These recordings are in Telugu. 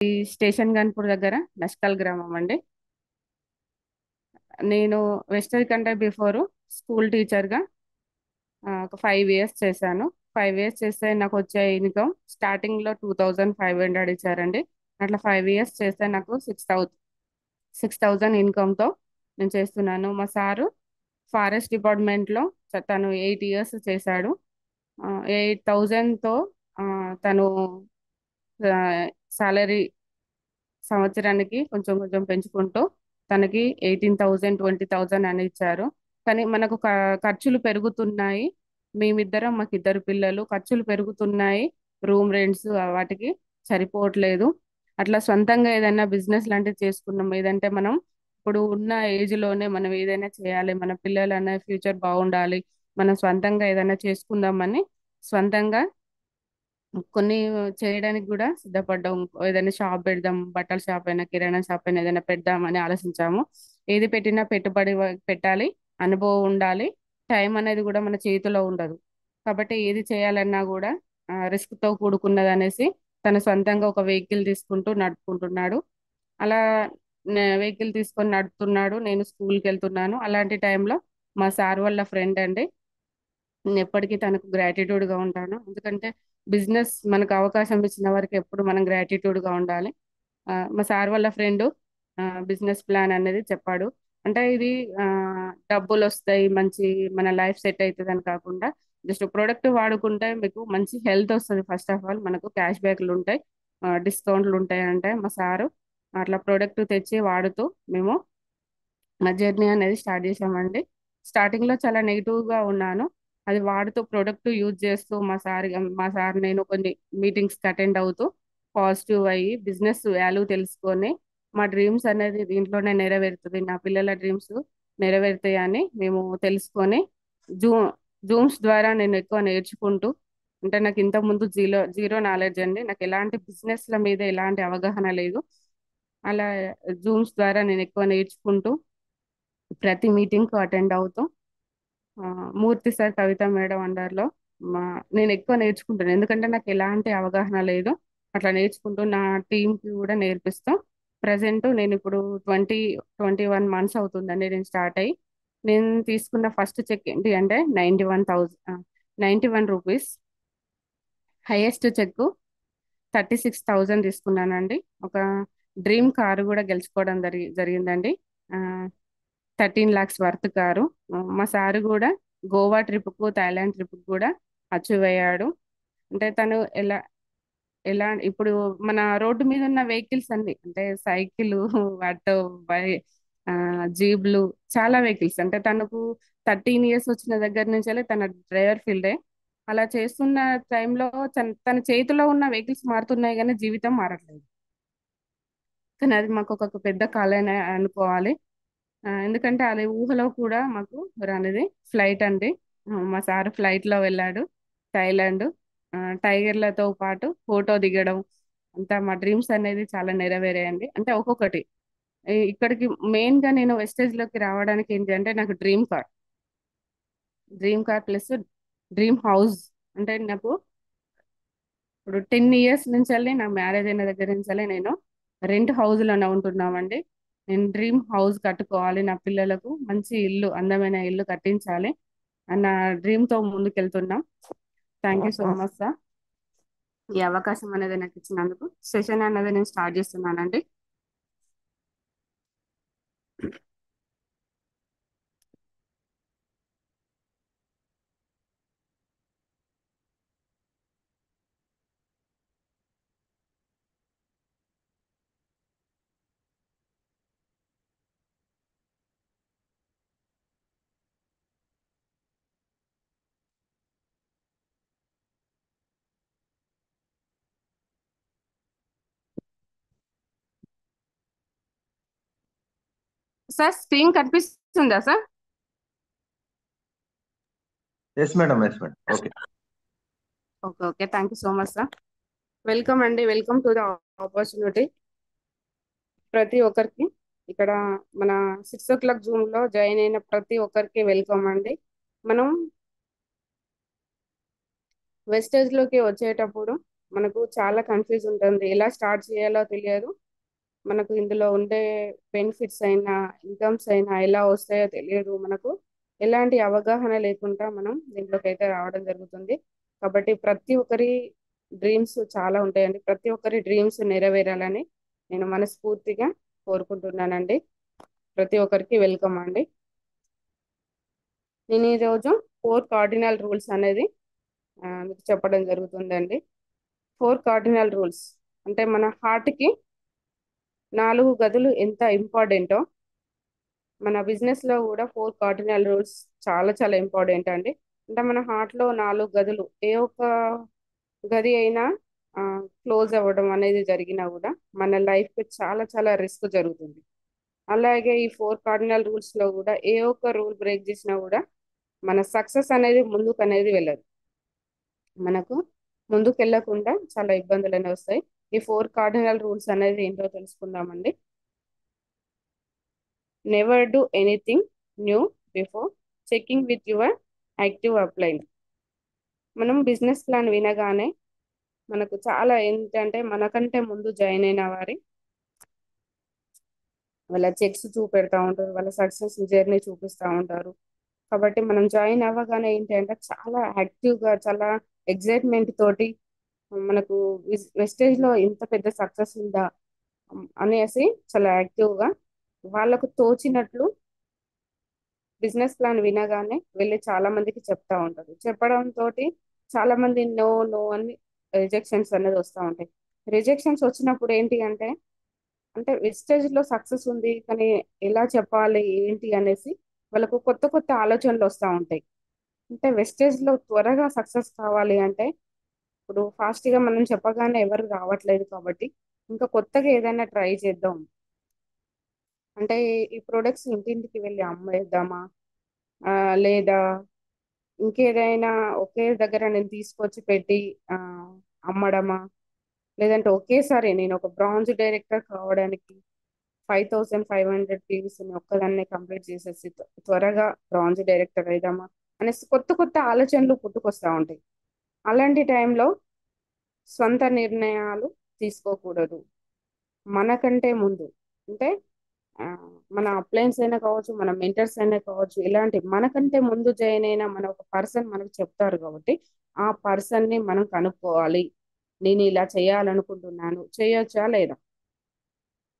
ఈ స్టేషన్ గన్పూర్ దగ్గర నష్కల్ గ్రామం అండి. నేను వెస్టర్న్ కంటే బిఫోర్ స్కూల్ టీచర్గా ఒక 5 ఇయర్స్ చేశాను. 5 ఇయర్స్ చేస్తే నాకు వచ్చే ఇన్కమ్ స్టార్టింగ్లో 2500 ఇచ్చారండి. అట్లా 5 ఇయర్స్ చేస్తే నాకు 6,000 ఇన్కమ్తో నేను చేస్తున్నాను. మా సారు ఫారెస్ట్ డిపార్ట్మెంట్లో తను 8 ఇయర్స్ చేశాడు. 8,000తో తను సాలరీ సంవత్సరానికి కొంచెం కొంచెం పెంచుకుంటూ తనకి 18,000 20,000 అని ఇచ్చారు. కానీ మనకు ఖర్చులు పెరుగుతున్నాయి. మేమిద్దరం మాకు ఇద్దరు పిల్లలు ఖర్చులు పెరుగుతున్నాయి. రూమ్ రెంట్స్ వాటికి సరిపోవట్లేదు. అట్లా సొంతంగా ఏదైనా బిజినెస్ లాంటివి చేసుకున్నాం. ఏదంటే మనం ఇప్పుడు ఉన్న ఏజ్ లోనే మనం ఏదైనా చేయాలి. మన పిల్లలన్న ఫ్యూచర్ బాగుండాలి. మనం స్వంతంగా ఏదైనా చేసుకుందామని స్వంతంగా కొన్ని చేయడానికి కూడా సిద్ధపడ్డాం. ఏదైనా షాప్ పెడదాం, బట్టల షాప్ అయినా కిరాణా షాప్ అయినా ఏదైనా పెడదామని ఆలోచించాము. ఏది పెట్టినా పెట్టుబడి పెట్టాలి, అనుభవం ఉండాలి, టైం అనేది కూడా మన చేతిలో ఉండదు. కాబట్టి ఏది చేయాలన్నా కూడా రిస్క్ తో కూడుకున్నది అనేసి తన సొంతంగా ఒక వెహికల్ తీసుకుంటూ నడుపుకుంటున్నాడు. అలా వెహికల్ తీసుకొని నడుపుతున్నాడు. నేను స్కూల్కి వెళ్తున్నాను. అలాంటి టైంలో మా సార్ వాళ్ళ ఫ్రెండ్ అండి. నేను ఎప్పటికీ తనకు gratitude గా ఉంటాను. ఎందుకంటే బిజినెస్ మనకు అవకాశం ఇచ్చిన వారికి ఎప్పుడు మనం gratitude గా ఉండాలి. మా సార్ వాళ్ళ ఫ్రెండ్ బిజినెస్ ప్లాన్ అనేది చెప్పాడు. అంటే ఇది ఆ, డబ్బులు వస్తాయి, మంచి మన లైఫ్ సెట్ అవుతుంది అని కాకుండా జస్ట్ ప్రోడక్ట్ వాడుకుంటే మీకు మంచి హెల్త్ వస్తుంది. ఫస్ట్ ఆఫ్ ఆల్ మనకు క్యాష్ బ్యాక్లు ఉంటాయి, డిస్కౌంట్లు ఉంటాయి. అంటే మా సారు అట్లా ప్రోడక్ట్ తెచ్చి వాడుతూ మేము నా జర్నీ అనేది స్టార్ట్ చేసామండి. స్టార్టింగ్ లో చాలా నెగిటివ్ గా ఉన్నాను. అది వాడుతూ ప్రొడక్ట్ యూజ్ చేస్తూ మా సార్ నేను కొన్ని మీటింగ్స్ కి అటెండ్ అవుతూ పాజిటివ్ అయ్యి బిజినెస్ వాల్యూ తెలుసుకొని మా డ్రీమ్స్ అనేది దీంట్లోనే నెరవేరుతుంది, నా పిల్లల డ్రీమ్స్ నెరవేరుతాయి అని మేము తెలుసుకొని జూ జూమ్స్ ద్వారా నేను ఎక్కువ నేర్చుకుంటూ, అంటే నాకు ఇంత ముందు జీరో జీరో నాలెడ్జ్ అండి. నాకు ఎలాంటి బిజినెస్ల మీద ఎలాంటి అవగాహన లేదు. అలా జూమ్స్ ద్వారా నేను ఎక్కువ నేర్చుకుంటూ ప్రతి మీటింగ్ కు అటెండ్ అవుతూ ఆ, మూర్తి సార్, కవిత మేడం అండర్లో మా నేను ఎక్కువ నేర్చుకుంటాను. ఎందుకంటే నాకు ఎలాంటి అవగాహన లేదు. అట్లా నేర్చుకుంటూ నా టీంకి కూడా నేర్పిస్తూ ప్రజెంట్ నేను ఇప్పుడు 21 మంత్స్ అవుతుందండి నేను స్టార్ట్ అయ్యి. నేను తీసుకున్న ఫస్ట్ చెక్ ఏంటి అంటే 91 రూపీస్. హైయెస్ట్ చెక్ 36,000 తీసుకున్నానండి. ఒక డ్రీమ్ కారు కూడా గెలుచుకోవడం జరిగిందండి. 13 lakhs వర్త్ కారు. మా సారు కూడా గోవా ట్రిప్కు, థాయిలాండ్ ట్రిప్కు కూడా అచీవ్ అయ్యాడు. అంటే తను ఎలా ఎలా ఇప్పుడు మన రోడ్డు మీద ఉన్న వెహికల్స్ అన్ని అంటే సైకిల్, ఆటో, బై ఆ, జీబ్లు, చాలా వెహికల్స్ అంటే తనకు 13 ఇయర్స్ వచ్చిన దగ్గర నుంచి తన డ్రైవర్ ఫీల్డే. అలా చేస్తున్న టైంలో తన చేతిలో ఉన్న వెహికల్స్ మారుతున్నాయి కానీ జీవితం మారట్లేదు. కానీ అది మాకు ఒక పెద్ద కళనే అనుకోవాలి. ఎందుకంటే అది ఊహలో కూడా మాకు రానిది ఫ్లైట్ అండి. మా సార్ ఫ్లైట్ లో వెళ్ళాడు థాయిలాండ్. టైగర్లతో పాటు ఫోటో దిగడం అంతా మా డ్రీమ్స్ అనేది చాలా నెరవేరాయండి. అంటే ఒక్కొక్కటి ఇక్కడికి మెయిన్ గా నేను వెస్టేజ్ లోకి రావడానికి ఏంటి అంటే నాకు dream car plus dream house. అంటే నాకు ఇప్పుడు 10 ఇయర్స్ నుంచి నా మ్యారేజ్ అయిన దగ్గర నుంచి నేను రెంట్ హౌస్ లోనే ఉంటున్నామండి. నేను డ్రీమ్ హౌస్ కట్టుకోవాలి, నా పిల్లలకు మంచి ఇల్లు, అందమైన ఇల్లు కట్టించాలి అన్న డ్రీమ్ తో ముందుకెళ్తున్నాం. Thank you so much sir, ఈ అవకాశం అనేది నాకు ఇచ్చినందుకు. సెషన్ అనేది నేను స్టార్ట్ చేస్తున్నానండి. సార్ స్క్రీన్ కనిపిస్తుందా sir? Yes madam, yes madam. Okay. Okay okay, thank you so much sir. Welcome అండి, వెల్కమ్ టు ద ఆపర్చునిటీ. ప్రతి ఒక్కరికి ఇక్కడ మన 6 o'clock జూమ్ లో జాయిన్ అయిన ప్రతి ఒక్కరికి వెల్కమ్ అండి. మనం వెస్టేజ్ లోకి వచ్చేటప్పుడు మనకు చాలా కన్ఫ్యూజ్ ఉంటుంది, ఎలా స్టార్ట్ చేయాలో తెలియదు. మనకు ఇందులో ఉండే బెనిఫిట్స్ అయినా ఇన్కమ్స్ అయినా ఎలా వస్తాయో తెలియదు. మనకు ఎలాంటి అవగాహన లేకుండా మనం దీంట్లోకి అయితే రావడం జరుగుతుంది. కాబట్టి ప్రతి ఒక్కరి డ్రీమ్స్ చాలా ఉంటాయండి. ప్రతి ఒక్కరి డ్రీమ్స్ నెరవేరాలని నేను మనస్ఫూర్తిగా కోరుకుంటున్నానండి. ప్రతి ఒక్కరికి వెల్కమ్ అండి. నేను ఈరోజు 4 కార్డినల్ రూల్స్ అనేది మీకు చెప్పడం జరుగుతుందండి. 4 కార్డినల్ రూల్స్ అంటే మన హార్ట్కి 4 గదులు ఎంత ఇంపార్టెంటో మన బిజినెస్ లో కూడా 4 కార్డినల్ రూల్స్ చాలా చాలా ఇంపార్టెంట్ అండి. అంటే మన హార్ట్ లో 4 గదులు ఏ ఒక్క గది అయినా క్లోజ్ అవ్వడం అనేది జరిగినా కూడా మన లైఫ్ కి చాలా చాలా రిస్క్ జరుగుతుంది. అలాగే ఈ 4 కార్డినల్ రూల్స్ లో కూడా ఏ ఒక్క రూల్ బ్రేక్ చేసినా కూడా మన సక్సెస్ అనేది ముందుకు అనేది వెళ్ళదు. మనకు ముందుకు వెళ్ళకుండా చాలా ఇబ్బందులు అనేవి వస్తాయి. ఈ 4 కార్డినల్ రూల్స్ అనేది ఏంటో తెలుసుకుందామండి. Never do anything new before checking with your active upline. మనం బిజినెస్ ప్లాన్ వినగానే మనకు చాలా ఏంటంటే మనకంటే ముందు జాయిన్ అయిన వారి వాళ్ళ చెక్స్ చూపెడతా ఉంటారు, వాళ్ళ సక్సెస్ జర్నీ చూపిస్తూ ఉంటారు. కాబట్టి మనం జాయిన్ అవ్వగానే ఏంటి అంటే చాలా యాక్టివ్గా చాలా ఎగ్జైట్మెంట్ తోటి మనకు వెస్టేజ్ లో ఇంత పెద్ద సక్సెస్ ఉందా అనేసి చాలా యాక్టివ్గా వాళ్ళకు తోచినట్లు బిజినెస్ ప్లాన్ వినగానే వెళ్ళి చాలా మందికి చెప్తా ఉంటారు. చెప్పడం తోటి చాలా మంది నో నో అని రిజెక్షన్స్ అనేది వస్తూ ఉంటాయి. రిజెక్షన్స్ వచ్చినప్పుడు ఏంటి అంటే అంటే వెస్టేజ్ లో సక్సెస్ ఉంది కానీ ఎలా చెప్పాలి ఏంటి అనేసి వాళ్ళకు కొత్త కొత్త ఆలోచనలు వస్తూ ఉంటాయి. అంటే వెస్టేజ్ లో త్వరగా సక్సెస్ కావాలి అంటే ఇప్పుడు ఫాస్ట్ గా మనం చెప్పగానే ఎవరు రావట్లేదు కాబట్టి ఇంకా కొత్తగా ఏదైనా ట్రై చేద్దాం. అంటే ఈ ప్రొడక్ట్స్ ఇంటింటికి వెళ్ళి అమ్మేద్దామా, ఆ, లేదా ఇంకేదైనా ఒకే దగ్గర నేను తీసుకొచ్చి పెట్టి ఆ, అమ్మడమా, లేదంటే ఒకేసారి నేను ఒక బ్రాంజ్ డైరెక్టర్ కావడానికి 5500 పీవీస్ ఒక్కదాన్నే కంప్లీట్ చేసేసి త్వరగా బ్రాంజ్ డైరెక్టర్ అయిదామా అనేసి కొత్త కొత్త ఆలోచనలు పుట్టుకొస్తా ఉంటాయి. అలాంటి టైంలో స్వంత నిర్ణయాలు తీసుకోకూడదు. మనకంటే ముందు అంటే ఆ, మన అప్లయన్స్ అయినా కావచ్చు, మన మెంటర్స్ అయినా కావచ్చు, ఇలాంటి మనకంటే ముందు జాయిన్ అయిన మన ఒక పర్సన్ మనకు చెప్తారు కాబట్టి ఆ పర్సన్ ని మనం కనుక్కోవాలి. నేను ఇలా చేయాలనుకుంటున్నాను, చేయొచ్చా లేదా.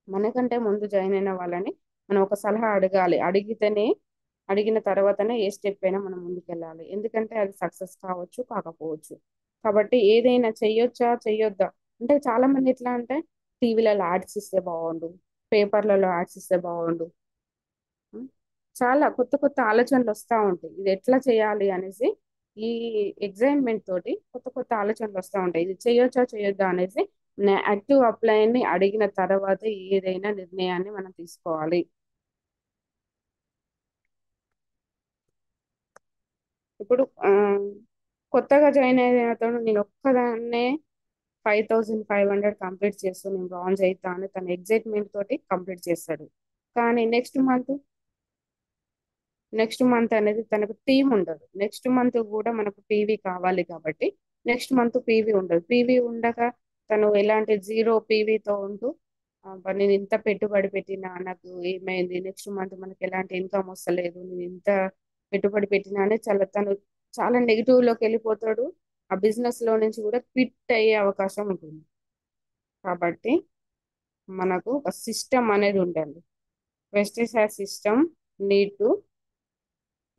మనకంటే ముందు జాయిన్ అయిన వాళ్ళని మనం ఒక సలహా అడగాలి. అడిగిన తర్వాతనే ఏ స్టెప్ అయినా మనం ముందుకెళ్ళాలి. ఎందుకంటే అది సక్సెస్ కావచ్చు కాకపోవచ్చు. కాబట్టి ఏదైనా చెయ్యొచ్చా చెయ్యొద్దా అంటే చాలా మంది ఎట్లా అంటే టీవీలలో యాడ్స్ ఇస్తే బాగుండు, పేపర్లలో యాడ్స్ ఇస్తే బాగుండు. ఉం? చాలా కొత్త కొత్త ఆలోచనలు వస్తూ ఉంటాయి, ఇది ఎట్లా చేయాలి అనేసి. ఈ ఎగ్జైట్మెంట్ తోటి కొత్త కొత్త ఆలోచనలు వస్తూ ఉంటాయి, ఇది చేయొచ్చా చేయొద్దా అనేసి. యాక్టివ్ అప్లైన్ ని అడిగిన తర్వాత ఏదైనా నిర్ణయాన్ని మనం తీసుకోవాలి. ఇప్పుడు కొత్తగా జాయిన్ అయిన అతను నేను ఒక్కదాన్నే 5500 కంప్లీట్ చేస్తూ నేను బ్రాంజ్ అవుతా అని తన ఎగ్జైట్మెంట్ తోటి కంప్లీట్ చేస్తాడు. కానీ నెక్స్ట్ మంత్ అనేది తనకు టీం ఉండదు. నెక్స్ట్ మంత్ కూడా మనకు పీవీ కావాలి కాబట్టి నెక్స్ట్ మంత్ పీవీ ఉండదు. పీవీ ఉండగా తను ఎలాంటి జీరో పీవీతో ఉంటూ నేను ఇంత పెట్టుబడి పెట్టినా నాకు ఏమైంది, నెక్స్ట్ మంత్ మనకి ఎలాంటి ఇన్కమ్ వస్తలేదు, నేను ఇంత పెట్టుబడి పెట్టినా అని తను చాలా నెగిటివ్ లోకి వెళ్ళిపోతాడు. ఆ బిజినెస్ లో నుంచి కూడా క్విట్ అయ్యే అవకాశం ఉంటుంది. కాబట్టి మనకు ఒక సిస్టమ్ అనేది ఉండాలి. వెస్టిస్ సిస్టమ్ నీడ్ టు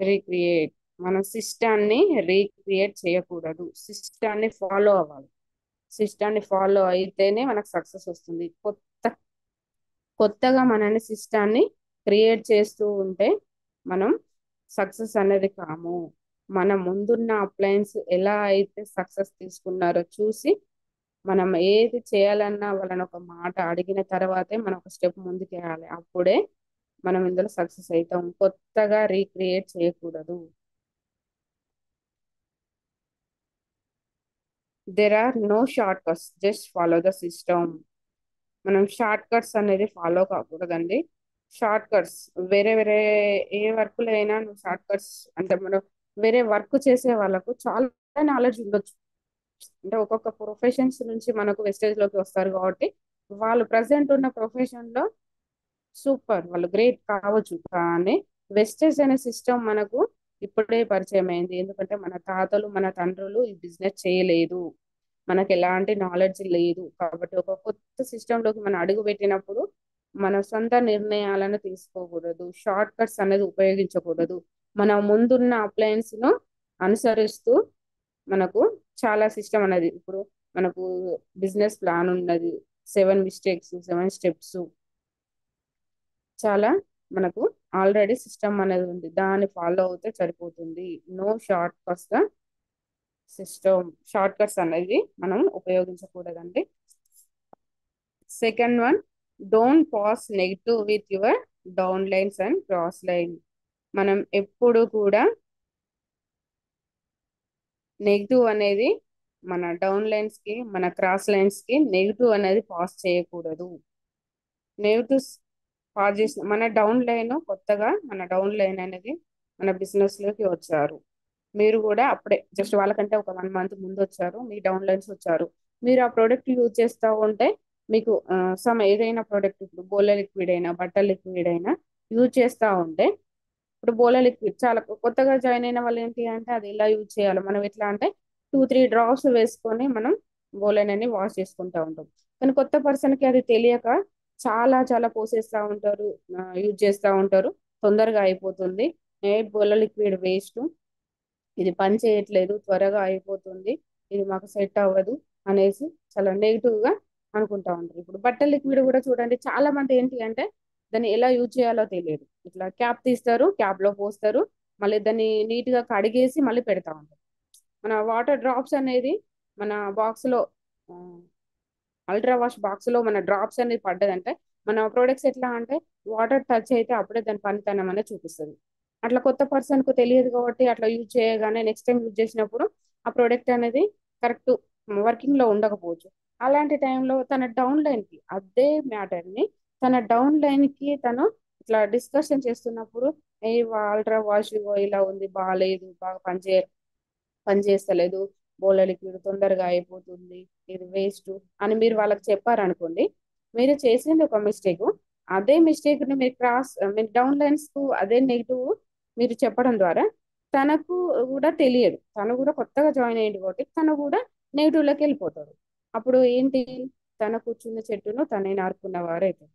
రీక్రియేట్. మనం సిస్టాన్ని రీక్రియేట్ చేయకూడదు, సిస్టాన్ని ఫాలో అవ్వాలి. సిస్టాన్ని ఫాలో అయితేనే మనకు సక్సెస్ వస్తుంది. కొత్తగా మనని సిస్టాన్ని క్రియేట్ చేస్తూ ఉంటే మనం సక్సెస్ అనేది కాము. మన ముందున్న అప్లయన్స్ ఎలా అయితే సక్సెస్ తీసుకున్నారో చూసి మనం ఏది చేయాలన్నా వాళ్ళని ఒక మాట అడిగిన తర్వాతే మనం ఒక స్టెప్ ముందుకు వేయాలి. అప్పుడే మనం ఇందులో సక్సెస్ అవుతాం. కొత్తగా రీక్రియేట్ చేయకూడదు. There are no short cuts, just follow the system. మనం షార్ట్ కట్స్ అనేది ఫాలో కాకూడదండి. షార్ట్ కట్స్ వేరే వేరే ఏ వర్క్లో అయినా నువ్వు షార్ట్ కట్స్ అంటే మనం వేరే వర్క్ చేసే వాళ్ళకు చాలా నాలెడ్జ్ ఉండొచ్చు. అంటే ఒక్కొక్క ప్రొఫెషన్స్ నుంచి మనకు వెస్టేజ్ లోకి వస్తారు కాబట్టి వాళ్ళు ప్రజెంట్ ఉన్న ప్రొఫెషన్ లో సూపర్, వాళ్ళు గ్రేట్ కావచ్చు. కానీ వెస్టేజ్ అనే సిస్టమ్ మనకు ఇప్పుడే పరిచయం అయింది. ఎందుకంటే మన తాతలు మన తండ్రులు ఈ బిజినెస్ చేయలేదు, మనకు ఎలాంటి నాలెడ్జ్ లేదు. కాబట్టి ఒక కొత్త సిస్టమ్ లోకి మనం అడుగు పెట్టినప్పుడు మన సొంత నిర్ణయాలను తీసుకోకూడదు, షార్ట్ కట్స్ అనేది ఉపయోగించకూడదు. మన ముందున్న అప్లయన్స్ ను అనుసరిస్తూ మనకు చాలా సిస్టమ్ అనేది ఇప్పుడు మనకు బిజినెస్ ప్లాన్ ఉన్నది, 7 మిస్టేక్స్ 7 స్టెప్స్, చాలా మనకు ఆల్రెడీ సిస్టమ్ అనేది ఉంది, దాన్ని ఫాలో అవుతే సరిపోతుంది. No short cuts the system, short cuts అనేది మనం ఉపయోగించకూడదండి. Second one, don't pass negative with your down lines and cross line. మనం ఎప్పుడు కూడా నెగిటివ్ అనేది మన డౌన్ లైన్స్ కి మన క్రాస్ లైన్స్ కి నెగిటివ్ అనేది పాస్ చేయకూడదు. నెగిటివ్స్ పాస్ చేసిన మన డౌన్ లైన్, కొత్తగా మన డౌన్ లైన్ అనేది మన బిజినెస్ లోకి వచ్చారు, మీరు కూడా అప్పుడే జస్ట్ వాళ్ళకంటే ఒక 1 మంత్ ముందు వచ్చారు, మీ డౌన్ లైన్స్ వచ్చారు. మీరు ఆ ప్రోడక్ట్ యూజ్ చేస్తూ ఉంటే మీకు సమ్ ఏదైనా ప్రోడక్ట్, ఇప్పుడు బోల లిక్విడ్ అయినా బట్టర్ లిక్విడ్ అయినా యూజ్ చేస్తూ ఉంటే, ఇప్పుడు బోల లిక్విడ్ చాలా కొత్తగా జాయిన్ అయిన వాళ్ళు ఏంటి అంటే అది ఎలా యూజ్ చేయాలి, మనం ఎట్లా అంటే 2-3 డ్రాప్స్ వేసుకొని మనం బోలనని వాష్ చేసుకుంటూ ఉంటాం. కానీ కొత్త పర్సన్ కి అది తెలియక చాలా చాలా పోసేస్తూ ఉంటారు, యూజ్ చేస్తూ ఉంటారు, తొందరగా అయిపోతుంది. ఏ బోల లిక్విడ్ వేస్ట్, ఇది పని చేయట్లేదు, త్వరగా అయిపోతుంది, ఇది మాకు సెట్ అవ్వదు అనేసి చాలా నెగిటివ్ గా అనుకుంటా ఉంటారు. ఇప్పుడు బట్టల లిక్విడ్ కూడా చూడండి, చాలా మంది ఏంటి అంటే దాన్ని ఎలా యూజ్ చేయాలో తెలియదు, ఇట్లా క్యాప్ తీస్తారు, క్యాప్ లో పోస్తారు, మళ్ళీ దాన్ని నీట్ గా కడిగేసి మళ్ళీ పెడతా ఉంటారు. మన వాటర్ డ్రాప్స్ అనేది మన బాక్స్ లో, అల్ట్రా వాష్ బాక్స్ లో మన డ్రాప్స్ అనేది పడ్డదంటే మన ప్రొడక్ట్స్ ఎట్లా అంటే వాటర్ టచ్ అయితే అప్పుడే దాని పనితనం అనేది చూపిస్తుంది. అట్లా కొత్త పర్సన్ కు తెలియదు కాబట్టి అట్లా యూజ్ చేయగానే నెక్స్ట్ టైం యూజ్ చేసినప్పుడు ఆ ప్రోడక్ట్ అనేది కరెక్ట్ వర్కింగ్ లో ఉండకపోవచ్చు. అలాంటి టైంలో తన డౌన్ లైన్ కి అదే మ్యాటర్ ని, తన డౌన్ లైన్ కి తను ఇట్లా డిస్కషన్ చేస్తున్నప్పుడు, ఏ అల్ట్రా వాష్ ఇలా ఉంది, బాగాలేదు, బాగా పని చేస్తలేదు, బోల లిక్విడ్ తొందరగా అయిపోతుంది, ఇది వేస్ట్ అని మీరు వాళ్ళకి చెప్పారనుకోండి, మీరు చేసింది ఒక మిస్టేక్. అదే మిస్టేక్ ని మీరు డౌన్ లైన్స్ కు అదే నెగిటివ్ మీరు చెప్పడం ద్వారా తనకు కూడా తెలియదు, తను కూడా కొత్తగా జాయిన్ అయ్యింది కాబట్టి తను కూడా నెగిటివ్ లోకి వెళ్ళిపోతాడు. అప్పుడు ఏంటి, తన కూర్చున్న చెట్టును తనే నారుకున్న వారైతే.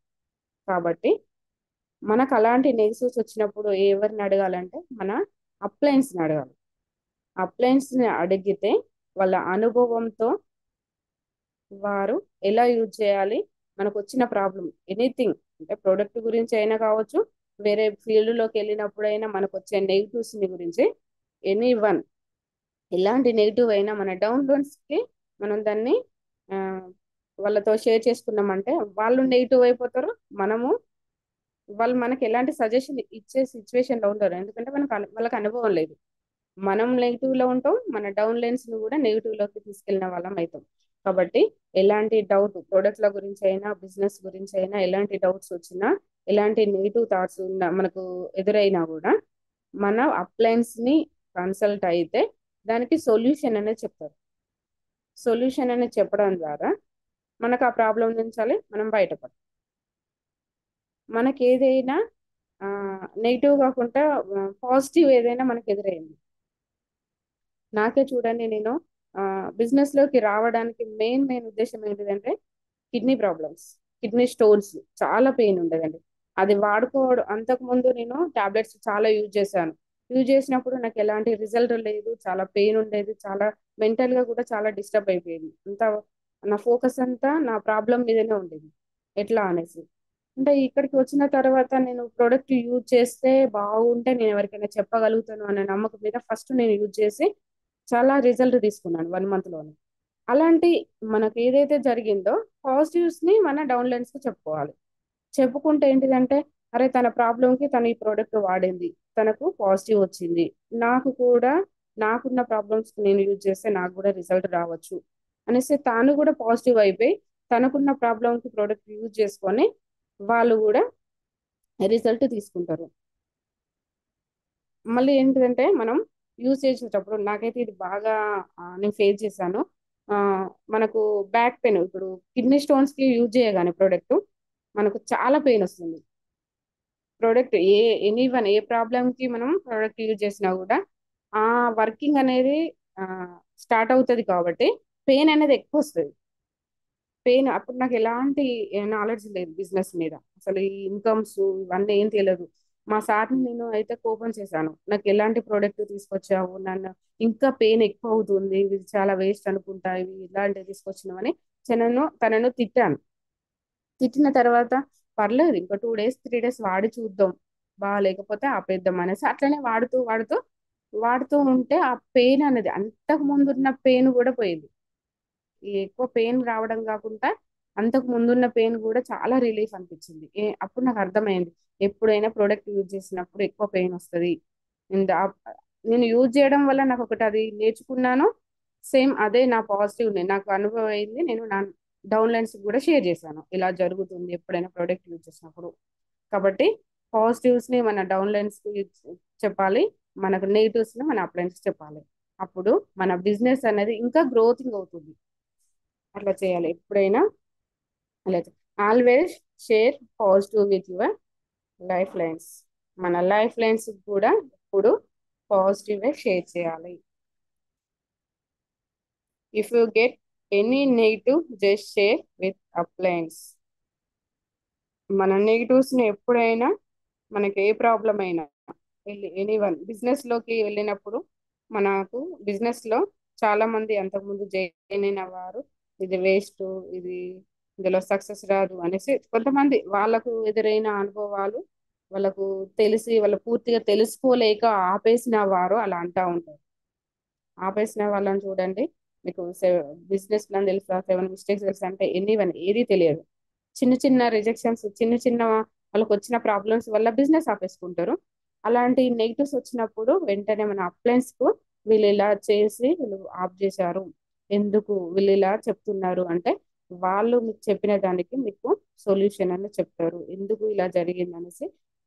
కాబట్టి మనకు అలాంటి నెగిటివ్స్ వచ్చినప్పుడు ఎవరిని అడగాలంటే మన అప్లయన్స్ ని అడగాలి. అప్లయన్స్ ని అడిగితే వాళ్ళ అనుభవంతో వారు ఎలా యూజ్ చేయాలి, మనకు వచ్చిన ప్రాబ్లం ఎనీథింగ్, అంటే ప్రోడక్ట్ గురించి అయినా కావచ్చు, వేరే ఫీల్డ్ లోకి వెళ్ళినప్పుడైనా మనకు వచ్చే నెగిటివ్స్ ని గురించి, ఎనీ వన్ ఎలాంటి నెగిటివ్ అయినా మన డౌన్ లోన్స్ కి మనం దాన్ని ఆ, వాళ్ళతో షేర్ చేసుకున్నామంటే వాళ్ళు నెగిటివ్ అయిపోతారు, మనము వాళ్ళు మనకి ఎలాంటి సజెషన్ ఇచ్చే సిచ్యువేషన్ లో ఉంటారు, ఎందుకంటే వాళ్ళకి అనుభవం లేదు. మనం నెగిటివ్ లో ఉంటాం, మన డౌన్ లైన్స్ ని కూడా నెగిటివ్ లోకి తీసుకెళ్ళిన వాళ్ళం అవుతాం. కాబట్టి ఎలాంటి డౌట్ ప్రొడక్ట్ల గురించి అయినా బిజినెస్ గురించి అయినా ఎలాంటి డౌట్స్ వచ్చినా, ఎలాంటి నెగిటివ్ థాట్స్ ఉన్నా మనకు ఎదురైనా కూడా మన అప్లయన్స్ ని కన్సల్ట్ అయితే దానికి సొల్యూషన్ అనేది చెప్తారు. సొల్యూషన్ అనేది చెప్పడం ద్వారా మనకు ఆ ప్రాబ్లం నుంచి మనం బయటపడతాం. మనకి ఏదైనా నెగిటివ్ కాకుండా పాజిటివ్ ఏదైనా మనకి ఎదురైంది. నాకే చూడండి, నేను బిజినెస్ లోకి రావడానికి మెయిన్ ఉద్దేశం ఏంటిదంటే కిడ్నీ ప్రాబ్లమ్స్, కిడ్నీ స్టోన్స్, చాలా పెయిన్ ఉండేదండి. అది వాడుకోవడం అంతకు ముందు నేను టాబ్లెట్స్ చాలా యూజ్ చేశాను. యూజ్ చేసినప్పుడు నాకు ఎలాంటి రిజల్ట్ లేదు, చాలా పెయిన్ ఉండేది, చాలా మెంటల్ గా కూడా చాలా డిస్టర్బ్ అయిపోయింది. అంతా నా ఫోకస్ అంతా నా ప్రాబ్లం మీదనే ఉండేది. ఎట్లా అనేసి అంటే ఇక్కడికి వచ్చిన తర్వాత నేను ప్రోడక్ట్ యూజ్ చేస్తే బాగుంటే నేను ఎవరికైనా చెప్పగలుగుతాను అనే నమ్మకం మీద ఫస్ట్ నేను యూజ్ చేసి చాలా రిజల్ట్ తీసుకున్నాను 1 మంత్ లోనే. అలాంటి మనకు ఏదైతే జరిగిందో పాజిటివ్స్ ని మన డౌన్ లైన్స్ కి చెప్పుకోవాలి. చెప్పుకుంటే ఏంటిదంటే, అరే తన ప్రాబ్లం కి తను ఈ ప్రోడక్ట్ వాడింది, తనకు పాజిటివ్ వచ్చింది, నాకు కూడా నాకున్న ప్రాబ్లమ్స్ కి నేను యూజ్ చేస్తే నాకు కూడా రిజల్ట్ రావచ్చు అనేసి తాను కూడా పాజిటివ్ అయిపోయి తనకున్న ప్రాబ్లం కి ప్రోడక్ట్ యూజ్ చేసుకొని వాళ్ళు కూడా రిజల్ట్ తీసుకుంటారు. మళ్ళీ ఏంటిదంటే మనం యూజ్ చేసేటప్పుడు నాకైతే ఇది బాగా నేను ఫేస్ చేశాను. ఆ, మనకు బ్యాక్ పెయిన్ ఇప్పుడు కిడ్నీ స్టోన్స్ కి యూజ్ చేయగానే ప్రోడక్ట్ మనకు చాలా పెయిన్ వస్తుంది. ప్రోడక్ట్ ఎనీవన్ ఏ ప్రాబ్లమ్ కి మనం ప్రోడక్ట్ యూజ్ చేసినా కూడా ఆ వర్కింగ్ అనేది స్టార్ట్ అవుతుంది కాబట్టి పెయిన్ అనేది ఎక్కువ వస్తుంది. పెయిన్ అప్పుడు నాకు ఎలాంటి నాలెడ్జ్ లేదు బిజినెస్ మీద, అసలు ఈ ఇన్కమ్స్ ఇవన్నీ ఏం తెలియదు. మా సార్ని నేను అయితే కోపం చేశాను, నాకు ఎలాంటి ప్రోడక్ట్ తీసుకొచ్చావు, నన్ను ఇంకా పెయిన్ ఎక్కువ అవుతుంది, ఇది చాలా వేస్ట్ అనుకుంటా, ఇవి ఇలాంటివి తీసుకొచ్చినావని తనను తిట్టాను. తిట్టిన తర్వాత పర్లేదు ఇంకో 2 డేస్ 3 డేస్ వాడి చూద్దాం, బాగాలేకపోతే ఆపేద్దాం అనేసి అట్లనే వాడుతూ వాడుతూ వాడుతూ ఉంటే ఆ పెయిన్ అనేది అంతకు ముందు ఉన్న పెయిన్ కూడా పోయింది. ఈ ఎక్కువ పెయిన్ రావడం కాకుండా అంతకు ముందున్న పెయిన్ కూడా చాలా రిలీఫ్ అనిపించింది. అప్పుడు నాకు అర్థమైంది, ఎప్పుడైనా ప్రోడక్ట్ యూజ్ చేసినప్పుడు ఎక్కువ పెయిన్ వస్తుంది. ఇంద- ఆ- నేను యూజ్ చేయడం వల్ల నాకు ఒకటి అది నేర్చుకున్నాను. సేమ్ అదే నా పాజిటివ్ నాకు అనుభవం అయింది. నేను నా డౌన్ లైన్స్ కూడా షేర్ చేశాను, ఇలా జరుగుతుంది ఎప్పుడైనా ప్రోడక్ట్ యూజ్ చేసినప్పుడు. కాబట్టి పాజిటివ్స్ ని మన డౌన్ లైన్స్ కి చెప్పాలి, మనకు నెగిటివ్స్ ని మన అప్లైన్స్ చెప్పాలి. అప్పుడు మన బిజినెస్ అనేది ఇంకా గ్రోతింగ్ అవుతుంది. అట్లా చేయాలి ఎప్పుడైనా. అలా always share positive with your life lines. మన లైఫ్ లైన్స్ కూడా ఇప్పుడు పాజిటివ్ షేర్ చేయాలి. If you get any negative just share with uplines. మన నెగిటివ్స్ ని ఎప్పుడైనా, మనకి ఏ ప్రాబ్లం అయినా ఎనీవన్ బిజినెస్ లోకి వెళ్ళినప్పుడు మనకు బిజినెస్ లో చాలా మంది అంతకుముందు జాయిన్ అయిన వారు ఇది వేస్ట్, ఇది ఇందులో సక్సెస్ రాదు అనేసి కొంతమంది వాళ్ళకు ఎదురైన అనుభవాలు వాళ్ళకు తెలిసి వాళ్ళు పూర్తిగా తెలుసుకోలేక ఆపేసిన వారు అలా అంటా ఉంటారు. ఆపేసిన వాళ్ళని చూడండి, మీకు బిజినెస్ ప్లాన్ తెలుసా, 7 మిస్టేక్స్ తెలుసా అంటే ఎనీవన్ ఏది తెలియదు. చిన్న చిన్న రిజెక్షన్స్, చిన్న చిన్న వాళ్ళకి వచ్చిన ప్రాబ్లమ్స్ వల్ల బిజినెస్ ఆపేసుకుంటారు. అలాంటి నెగిటివ్స్ వచ్చినప్పుడు వెంటనే మన అప్లయన్స్ కు వీళ్ళు ఇలా చేసి వీళ్ళు ఆఫ్ చేశారు, ఎందుకు వీళ్ళు ఇలా చెప్తున్నారు అంటే వాళ్ళు మీకు చెప్పిన దానికి మీకు సొల్యూషన్ అని చెప్తారు, ఎందుకు ఇలా జరిగింది అనేసి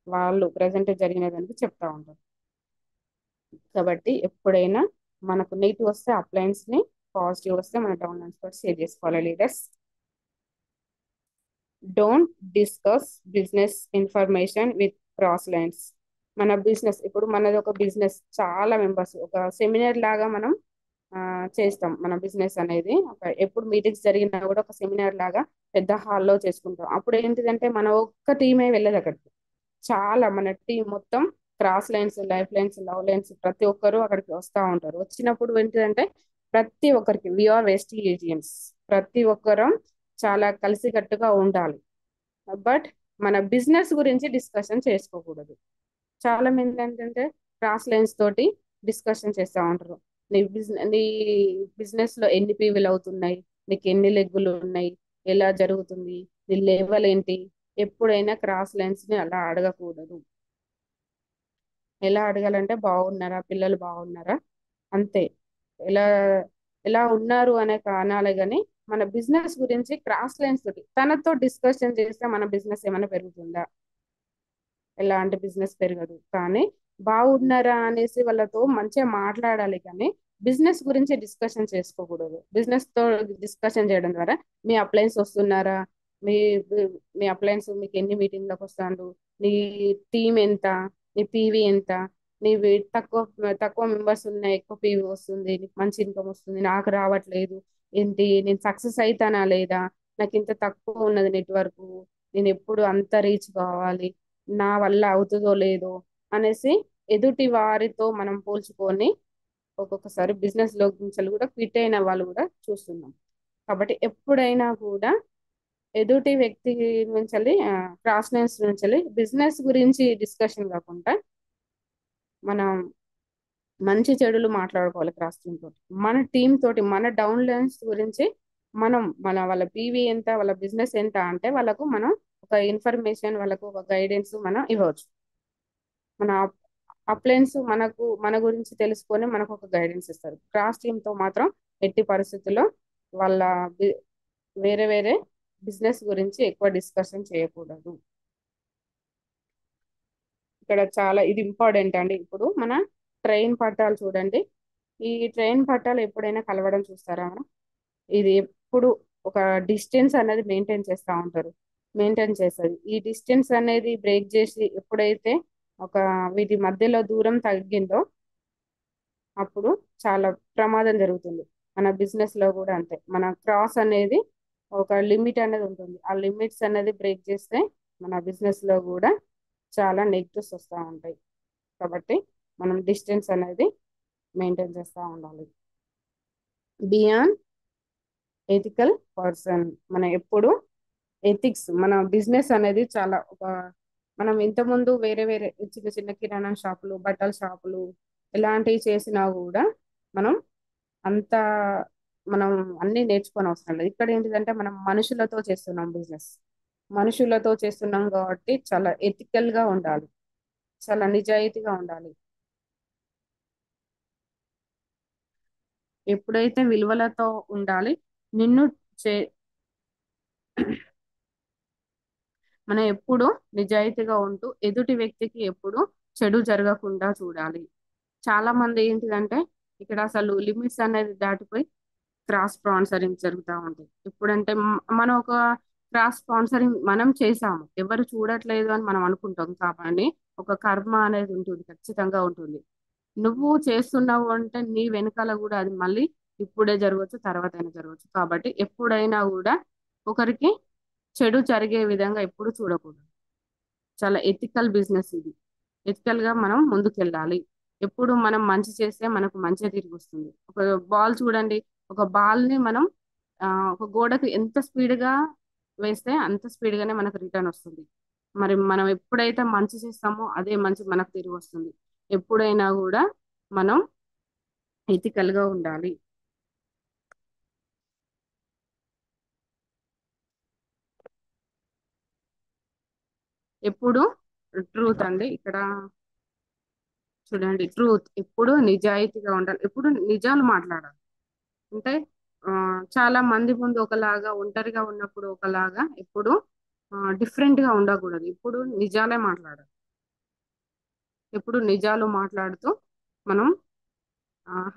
వాళ్ళు ప్రజెంట్ జరిగిన దానికి చెప్తా ఉంటారు. కాబట్టి ఎప్పుడైనా మనకు నెగిటివ్ వస్తే అప్లయన్స్ ని, పాజిటివ్ వస్తే మన డౌన్ లైన్స్ కూడా షేర్ చేసుకోవాలి leaders. Don't discuss business information with cross lines. మన బిజినెస్ ఇప్పుడు మనది ఒక బిజినెస్, చాలా మెంబర్స్ ఒక సెమినార్ లాగా మనం ఆ, చేస్తాం. మన బిజినెస్ అనేది ఎప్పుడు మీటింగ్స్ జరిగినా కూడా ఒక సెమినార్ లాగా పెద్ద హాల్లో చేసుకుంటాం. అప్పుడు ఏంటిదంటే మన ఒక్క టీమే వెళ్ళదు అక్కడికి, చాలా మన టీం మొత్తం cross lines, life lines, love lines ప్రతి ఒక్కరు అక్కడికి వస్తూ ఉంటారు. వచ్చినప్పుడు ఏంటిదంటే ప్రతి ఒక్కరికి వీఆర్ వెస్టిగేజియన్స్, ప్రతి ఒక్కరం చాలా కలిసికట్టుగా ఉండాలి. బట్ మన బిజినెస్ గురించి డిస్కషన్ చేసుకోకూడదు. చాలా మంది ఏంటంటే క్రాస్ లైన్స్ తోటి డిస్కషన్ చేస్తూ ఉంటారు. నీ బిజినెస్ లో ఎన్ని పీవీలు అవుతున్నాయి, నీకు ఎన్ని లెగ్గులు ఉన్నాయి, ఎలా జరుగుతుంది, నీ లెవెల్ ఏంటి. ఎప్పుడైనా క్రాస్ లైన్స్ ని అలా అడగకూడదు. ఎలా అడగాలంటే బాగున్నారా, పిల్లలు బాగున్నారా, అంతే. ఎలా ఎలా ఉన్నారు అనే అనాలి కానీ మన బిజినెస్ గురించి క్రాస్ లైన్స్ తోటి తనతో డిస్కషన్ చేస్తే మన బిజినెస్ ఏమైనా పెరుగుతుందా? ఎలాంటి బిజినెస్ పెరగదు. కానీ బాగున్నారా అనేసి వాళ్ళతో మంచిగా మాట్లాడాలి కానీ బిజినెస్ గురించి డిస్కషన్ చేసుకోకూడదు. బిజినెస్ తో డిస్కషన్ చేయడం ద్వారా మీ అప్లయన్స్ వస్తున్నారా, మీ మీ అప్లయన్స్ మీకు ఎన్ని మీటింగ్లకు వస్తాడు, నీ టీం ఎంత, నీ పీవీ ఎంత, నీవి తక్కువ తక్కువ మెంబర్స్ ఉన్నాయి ఎక్కువ పీవీ వస్తుంది, నీకు మంచి ఇన్కమ్ వస్తుంది, నాకు రావట్లేదు ఏంటి, నేను సక్సెస్ అవుతానా లేదా, నాకు ఇంత తక్కువ ఉన్నది నెట్వర్క్, నేను ఎప్పుడు అంత రీచ్ కావాలి, నా వల్ల అవుతుందో లేదో అనేసి ఎదుటి వారితో మనం పోల్చుకొని ఒక్కొక్కసారి బిజినెస్ లో నుంచి కూడా క్విట్ అయిన వాళ్ళు కూడా చూస్తున్నాం. కాబట్టి ఎప్పుడైనా కూడా ఎదుటి వ్యక్తి నుంచి క్రాస్ లైన్స్ నుంచి బిజినెస్ గురించి డిస్కషన్ కాకుండా మనం మంచి చెడులు మాట్లాడుకోవాలి క్రాస్ టీమ్ తోటి, మన టీం తోటి మన డౌన్ లైన్స్ గురించి మనం వాళ్ళ పీవీ ఎంత, వాళ్ళ బిజినెస్ ఎంత అంటే వాళ్ళకు మనం ఒక ఇన్ఫర్మేషన్, వాళ్ళకు ఒక గైడెన్స్ మనం ఇవ్వచ్చు. మన అప్లయన్స్ మన గురించి తెలుసుకొని మనకు ఒక గైడెన్స్ ఇస్తారు. క్రాస్ టీమ్ తో మాత్రం ఎట్టి పరిస్థితుల్లో వాళ్ళ బి- వేరే వేరే బిజినెస్ గురించి ఎక్కువ డిస్కషన్ చేయకూడదు. ఇక్కడ చాలా ఇది ఇంపార్టెంట్ అండి. ఇప్పుడు మన ట్రైన్ పట్టాలు చూడండి, ఈ ట్రైన్ పట్టాలు ఎప్పుడైనా కలవడం చూస్తారా మనం? ఇది ఎప్పుడు ఒక డిస్టెన్స్ అనేది మెయింటైన్ చేస్తూ ఉంటారు. మెయింటైన్ చేస్తుంది. ఈ డిస్టెన్స్ అనేది బ్రేక్ చేసి ఎప్పుడైతే ఒక వీటి మధ్యలో దూరం తగ్గిందో అప్పుడు చాలా ప్రమాదం జరుగుతుంది. మన బిజినెస్ లో కూడా అంతే. మన క్రాస్ అనేది ఒక లిమిట్ అనేది ఉంటుంది. ఆ లిమిట్స్ అనేది బ్రేక్ చేస్తే మన బిజినెస్ లో కూడా చాలా నెగిటివ్స్ వస్తూ ఉంటాయి. కాబట్టి మనం డిస్టెన్స్ అనేది మెయింటైన్ చేస్తూ ఉండాలి. బియాండ్ ఎథికల్ పర్సన్, మనం ఎప్పుడు ఎథిక్స్, మన బిజినెస్ అనేది చాలా ఒక, మనం ఇంతకుముందు వేరే వేరే చిన్న చిన్న కిరాణా షాపులు, బట్టల షాపులు ఇలాంటివి చేసినా కూడా మనం అంత మనం అన్ని నేర్చుకొని అవసరం లేదు. ఇక్కడ ఏంటిదంటే మనం మనుషులతో చేస్తున్నాం బిజినెస్. మనుషులతో చేస్తున్నాం కాబట్టి చాలా ఎథికల్ గా ఉండాలి, చాలా నిజాయితీగా ఉండాలి. ఎప్పుడైతే విలువలతో ఉండాలి, నిన్ను చే మనం ఎప్పుడు నిజాయితీగా ఉంటూ ఎదుటి వ్యక్తికి ఎప్పుడు చెడు జరగకుండా చూడాలి. చాలా మంది ఏంటిదంటే ఇక్కడ అసలు లిమిట్స్ అనేది దాటిపోయి క్రాస్ స్పాన్సరింగ్ జరుగుతూ ఉంటాయి. ఇప్పుడంటే మనం ఒక క్రాస్ స్పాన్సరింగ్ మనం చేసాము, ఎవరు చూడట్లేదు అని మనం అనుకుంటాం. కాబట్టి ఒక కర్మ అనేది ఉంటుంది, ఖచ్చితంగా ఉంటుంది. నువ్వు చేస్తున్నావు అంటే నీ వెనకాల కూడా అది మళ్ళీ ఇప్పుడే జరగవచ్చు, తర్వాత అయినా జరగవచ్చు. కాబట్టి ఎప్పుడైనా కూడా ఒకరికి చెడు జరిగే విధంగా ఎప్పుడు చూడకూడదు. చాలా ఎథికల్ బిజినెస్ ఇది. ఎథికల్ గా మనం ముందుకెళ్ళాలి. ఎప్పుడు మనం మంచి చేస్తే మనకు మంచి తిరిగి వస్తుంది. ఒక బాల్ చూడండి, ఒక బాల్ ని మనం ఒక గోడకు ఎంత స్పీడ్ గా వేస్తే అంత స్పీడ్ గానే మనకు రిటర్న్ వస్తుంది. మరి మనం ఎప్పుడైతే మంచి చేస్తామో అదే మంచి మనకు తిరిగి వస్తుంది. ఎప్పుడైనా కూడా మనం ఎథికల్ గా ఉండాలి. ఎప్పుడు ట్రూత్ అండి ఇక్కడ చూడండి, ట్రూత్ ఎప్పుడు నిజాయితీగా ఉండాలి, ఎప్పుడు నిజాలు మాట్లాడాలి. అంటే ఆ, చాలా మంది ముందు ఒకలాగా, ఒంటరిగా ఉన్నప్పుడు ఒకలాగా, ఎప్పుడు డిఫరెంట్ గా ఉండకూడదు. ఇప్పుడు నిజాలే మాట్లాడాలి. ఎప్పుడు నిజాలు మాట్లాడుతూ మనం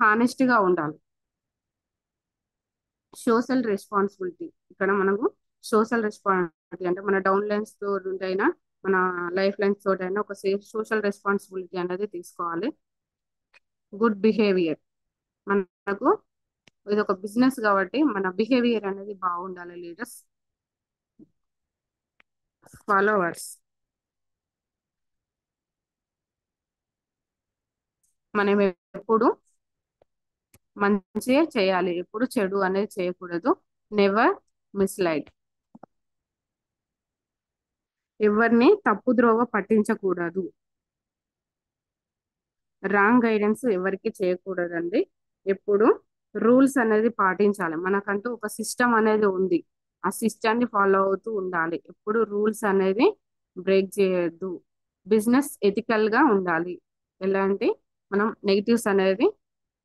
హానెస్ట్ గా ఉండాలి. సోషల్ రెస్పాన్సిబిలిటీ, ఇక్కడ మనకు సోషల్ రెస్పాన్సిబిలిటీ అంటే మన డౌన్ లైన్స్ తోటైనా మన లైఫ్ లైన్స్ తోటైనా ఒక సేఫ్ సోషల్ రెస్పాన్సిబిలిటీ అనేది తీసుకోవాలి. గుడ్ బిహేవియర్, మనకు ఇది ఒక బిజినెస్ కాబట్టి మన బిహేవియర్ అనేది బాగుండాలి. లీడర్స్, ఫాలోవర్స్, మనం ఎప్పుడు మంచిగా చేయాలి, ఎప్పుడు చెడు అనేది చేయకూడదు. నెవర్ మిస్లైడ్, ఎవరిని తప్పుద్రోవ పట్టించకూడదు. రాంగ్ గైడెన్స్ ఎవరికి చేయకూడదండి. ఎప్పుడు రూల్స్ అనేది పాటించాలి. మనకంటూ ఒక సిస్టమ్ అనేది ఉంది, ఆ సిస్టమ్ ని ఫాలో అవుతూ ఉండాలి. ఎప్పుడు రూల్స్ అనేది బ్రేక్ చేయొద్దు. బిజినెస్ ఎథికల్ గా ఉండాలి. ఎలాంటి మనం నెగిటివ్స్ అనేది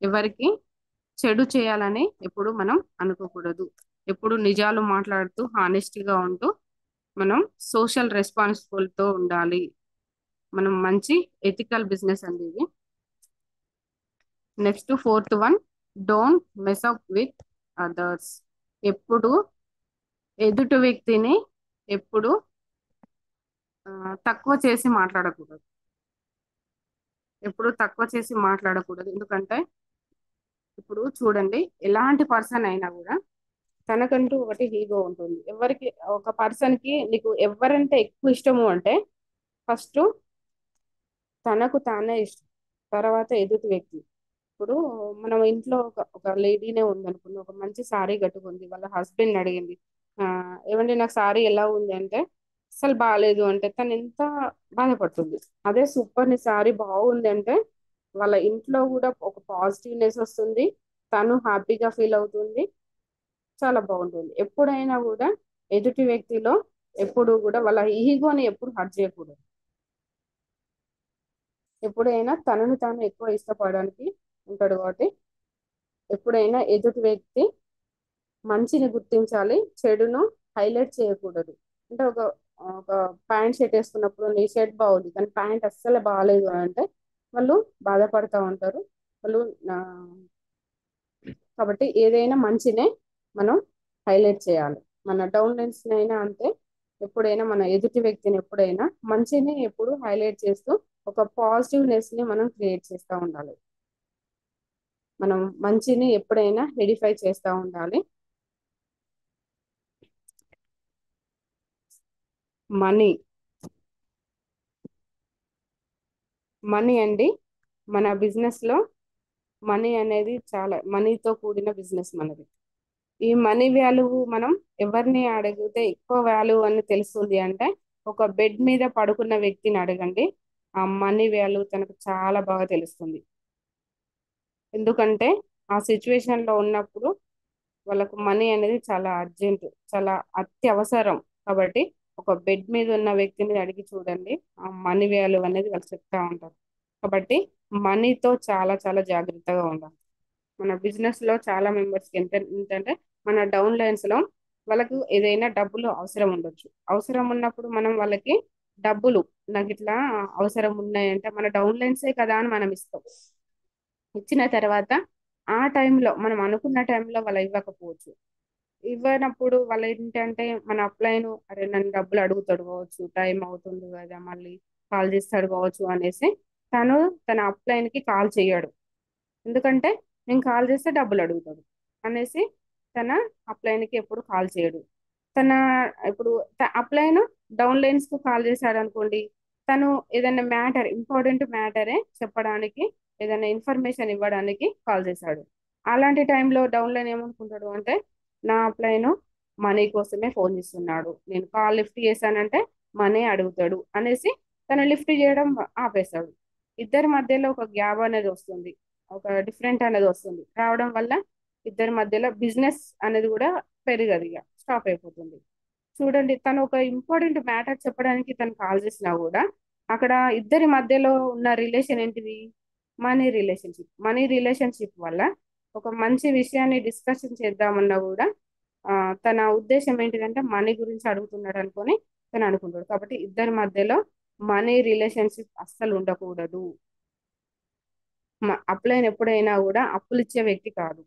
ఎవరికి చెడు చేయాలని ఎప్పుడు మనం అనుకోకూడదు. ఎప్పుడు నిజాలు మాట్లాడుతూ హానెస్టీగా ఉంటూ మనం సోషల్ రెస్పాన్సిబుల్ తో ఉండాలి. మనం మంచి ఎథికల్ బిజినెస్ అండి ఇది. Next fourth one, don't mess up with others. ఎప్పుడు ఎదుటి వ్యక్తిని ఎప్పుడు తక్కువ చేసి మాట్లాడకూడదు. ఎప్పుడు తక్కువ చేసి మాట్లాడకూడదు. ఎందుకంటే ఇప్పుడు చూడండి, ఎలాంటి పర్సన్ అయినా కూడా తనకంటూ ఒకటి ఈగో ఉంటుంది. ఎవరికి ఒక పర్సన్ కి నీకు ఎవరంటే ఎక్కువ ఇష్టము అంటే ఫస్ట్ తనకు తానే ఇష్టం, తర్వాత ఎదుటి వ్యక్తి. ఇప్పుడు మనం ఇంట్లో ఒక లేడీనే ఉందనుకుంది, ఒక మంచి సారీ కట్టుకుంది, వాళ్ళ హస్బెండ్ అడిగింది, ఏమంటే నాకు సారీ ఎలా ఉంది అంటే అసలు బాగాలేదు అంటే తను ఎంత బాధపడుతుంది. అదే సూపర్ నీ సారీ బాగుంది అంటే వాళ్ళ ఇంట్లో కూడా ఒక పాజిటివ్నెస్ వస్తుంది, తను హ్యాపీగా ఫీల్ అవుతుంది, చాలా బాగుంటుంది. ఎప్పుడైనా కూడా ఎదుటి వ్యక్తిలో ఎప్పుడు కూడా వాళ్ళ ఈగోని ఎప్పుడు హర్ట్ చేయకూడదు. ఎప్పుడైనా తనను తాను ఎక్కువ ఇష్టపడడానికి ఉంటాడు కాబట్టి ఎప్పుడైనా ఎదుటి వ్యక్తి మంచిని గుర్తించాలి, చెడును హైలైట్ చేయకూడదు. అంటే ఒక ఒక ప్యాంట్ షర్ట్ వేసుకున్నప్పుడు నీ షర్ట్ బాగుంది కానీ ప్యాంట్ అస్సలు బాగాలేదు అని అంటే వాళ్ళు బాధపడతా ఉంటారు. వాళ్ళు కాబట్టి ఏదైనా మంచినే మనం హైలైట్ చేయాలి. మన డౌన్ లైన్స్ అయినా అంతే, ఎప్పుడైనా మన ఎదుటి వ్యక్తిని ఎప్పుడైనా మంచిని ఎప్పుడు హైలైట్ చేస్తూ ఒక పాజిటివ్నెస్ ని మనం క్రియేట్ చేస్తూ ఉండాలి. మనం మంచిని ఎప్పుడైనా ఎడిఫై చేస్తూ ఉండాలి. మనీ మనీ అండి, మన బిజినెస్ లో మనీ అనేది చాలా మనీతో కూడిన బిజినెస్ మనది. ఈ మనీ వాల్యూ మనం ఎవరిని అడిగితే ఎక్కువ వాల్యూ అని తెలుస్తుంది అంటే, ఒక బెడ్ మీద పడుకున్న వ్యక్తిని అడగండి, ఆ మనీ వాల్యూ తనకు చాలా బాగా తెలుస్తుంది. ఎందుకంటే ఆ సిచ్యువేషన్ లో ఉన్నప్పుడు వాళ్ళకు మనీ అనేది చాలా అర్జెంట్, చాలా అత్యవసరం. కాబట్టి ఒక బెడ్ మీద ఉన్న వ్యక్తిని అడిగి చూడండి, ఆ మనీ వాల్యూ అనేది వాళ్ళు చెప్తా ఉంటారు. కాబట్టి మనీతో చాలా చాలా జాగ్రత్తగా ఉండాలి. మన బిజినెస్ లో చాలా మెంబర్స్ కి ఏంటంటే, మన డౌన్ లైన్స్ లో వాళ్ళకు ఏదైనా డబ్బులు అవసరం ఉండొచ్చు. అవసరం ఉన్నప్పుడు మనం వాళ్ళకి డబ్బులు, నాకు ఇట్లా అవసరం ఉన్నాయంటే మన డౌన్ లైన్సే కదా అని మనం ఇస్తాం. ఇచ్చిన తర్వాత ఆ టైంలో మనం అనుకున్న టైంలో వాళ్ళు ఇవ్వకపోవచ్చు. ఇవ్వనప్పుడు వాళ్ళు ఏంటంటే మన అప్లైన్, అరే నన్ను డబ్బులు అడుగుతాడు కావచ్చు, టైం అవుతుంది కదా, మళ్ళీ కాల్ చేస్తాడు కావచ్చు అనేసి తను తన అప్లైన్ కి కాల్ చేయడు. ఎందుకంటే నేను కాల్ చేస్తే డబ్బులు అడుగుతాడు అనేసి తన అప్లైన్ కి ఎప్పుడు కాల్ చేయడు. తన ఇప్పుడు అప్లైన్ డౌన్ లైన్స్ కు కాల్ చేశాడు అనుకోండి, తను ఏదైనా మ్యాటర్, ఇంపార్టెంట్ మ్యాటరే చెప్పడానికి, ఏదైనా ఇన్ఫర్మేషన్ ఇవ్వడానికి కాల్ చేశాడు. అలాంటి టైంలో డౌన్ లైన్ ఏమనుకుంటాడు అంటే, నా అప్లైన్ మనీ కోసమే ఫోన్ చేస్తున్నాడు, నేను కాల్ లిఫ్ట్ చేశానంటే మనీ అడుగుతాడు అనేసి తను లిఫ్ట్ చేయడం ఆపేశాడు. ఇద్దరి మధ్యలో ఒక గ్యాప్ అనేది వస్తుంది, ఒక డిఫరెంట్ అనేది వస్తుంది. రావడం వల్ల ఇద్దరి మధ్యలో బిజినెస్ అనేది కూడా పెరగదు, ఇక స్టాప్ అయిపోతుంది. చూడండి, తను ఒక ఇంపార్టెంట్ మ్యాటర్ చెప్పడానికి తను కాల్ చేసినా కూడా అక్కడ ఇద్దరి మధ్యలో ఉన్న రిలేషన్ ఏంటిది? Money relationship. మనీ రిలేషన్షిప్ వల్ల ఒక మంచి విషయాన్ని డిస్కషన్ చేద్దామన్నా కూడా ఆ, తన ఉద్దేశం ఏంటిదంటే మనీ గురించి అడుగుతున్నాడు అనుకొని తను అనుకుంటాడు. కాబట్టి ఇద్దరి మధ్యలో మనీ రిలేషన్షిప్ అస్సలు ఉండకూడదు. అప్లైన్ ఎప్పుడైనా కూడా అప్పులు ఇచ్చే వ్యక్తి కాదు.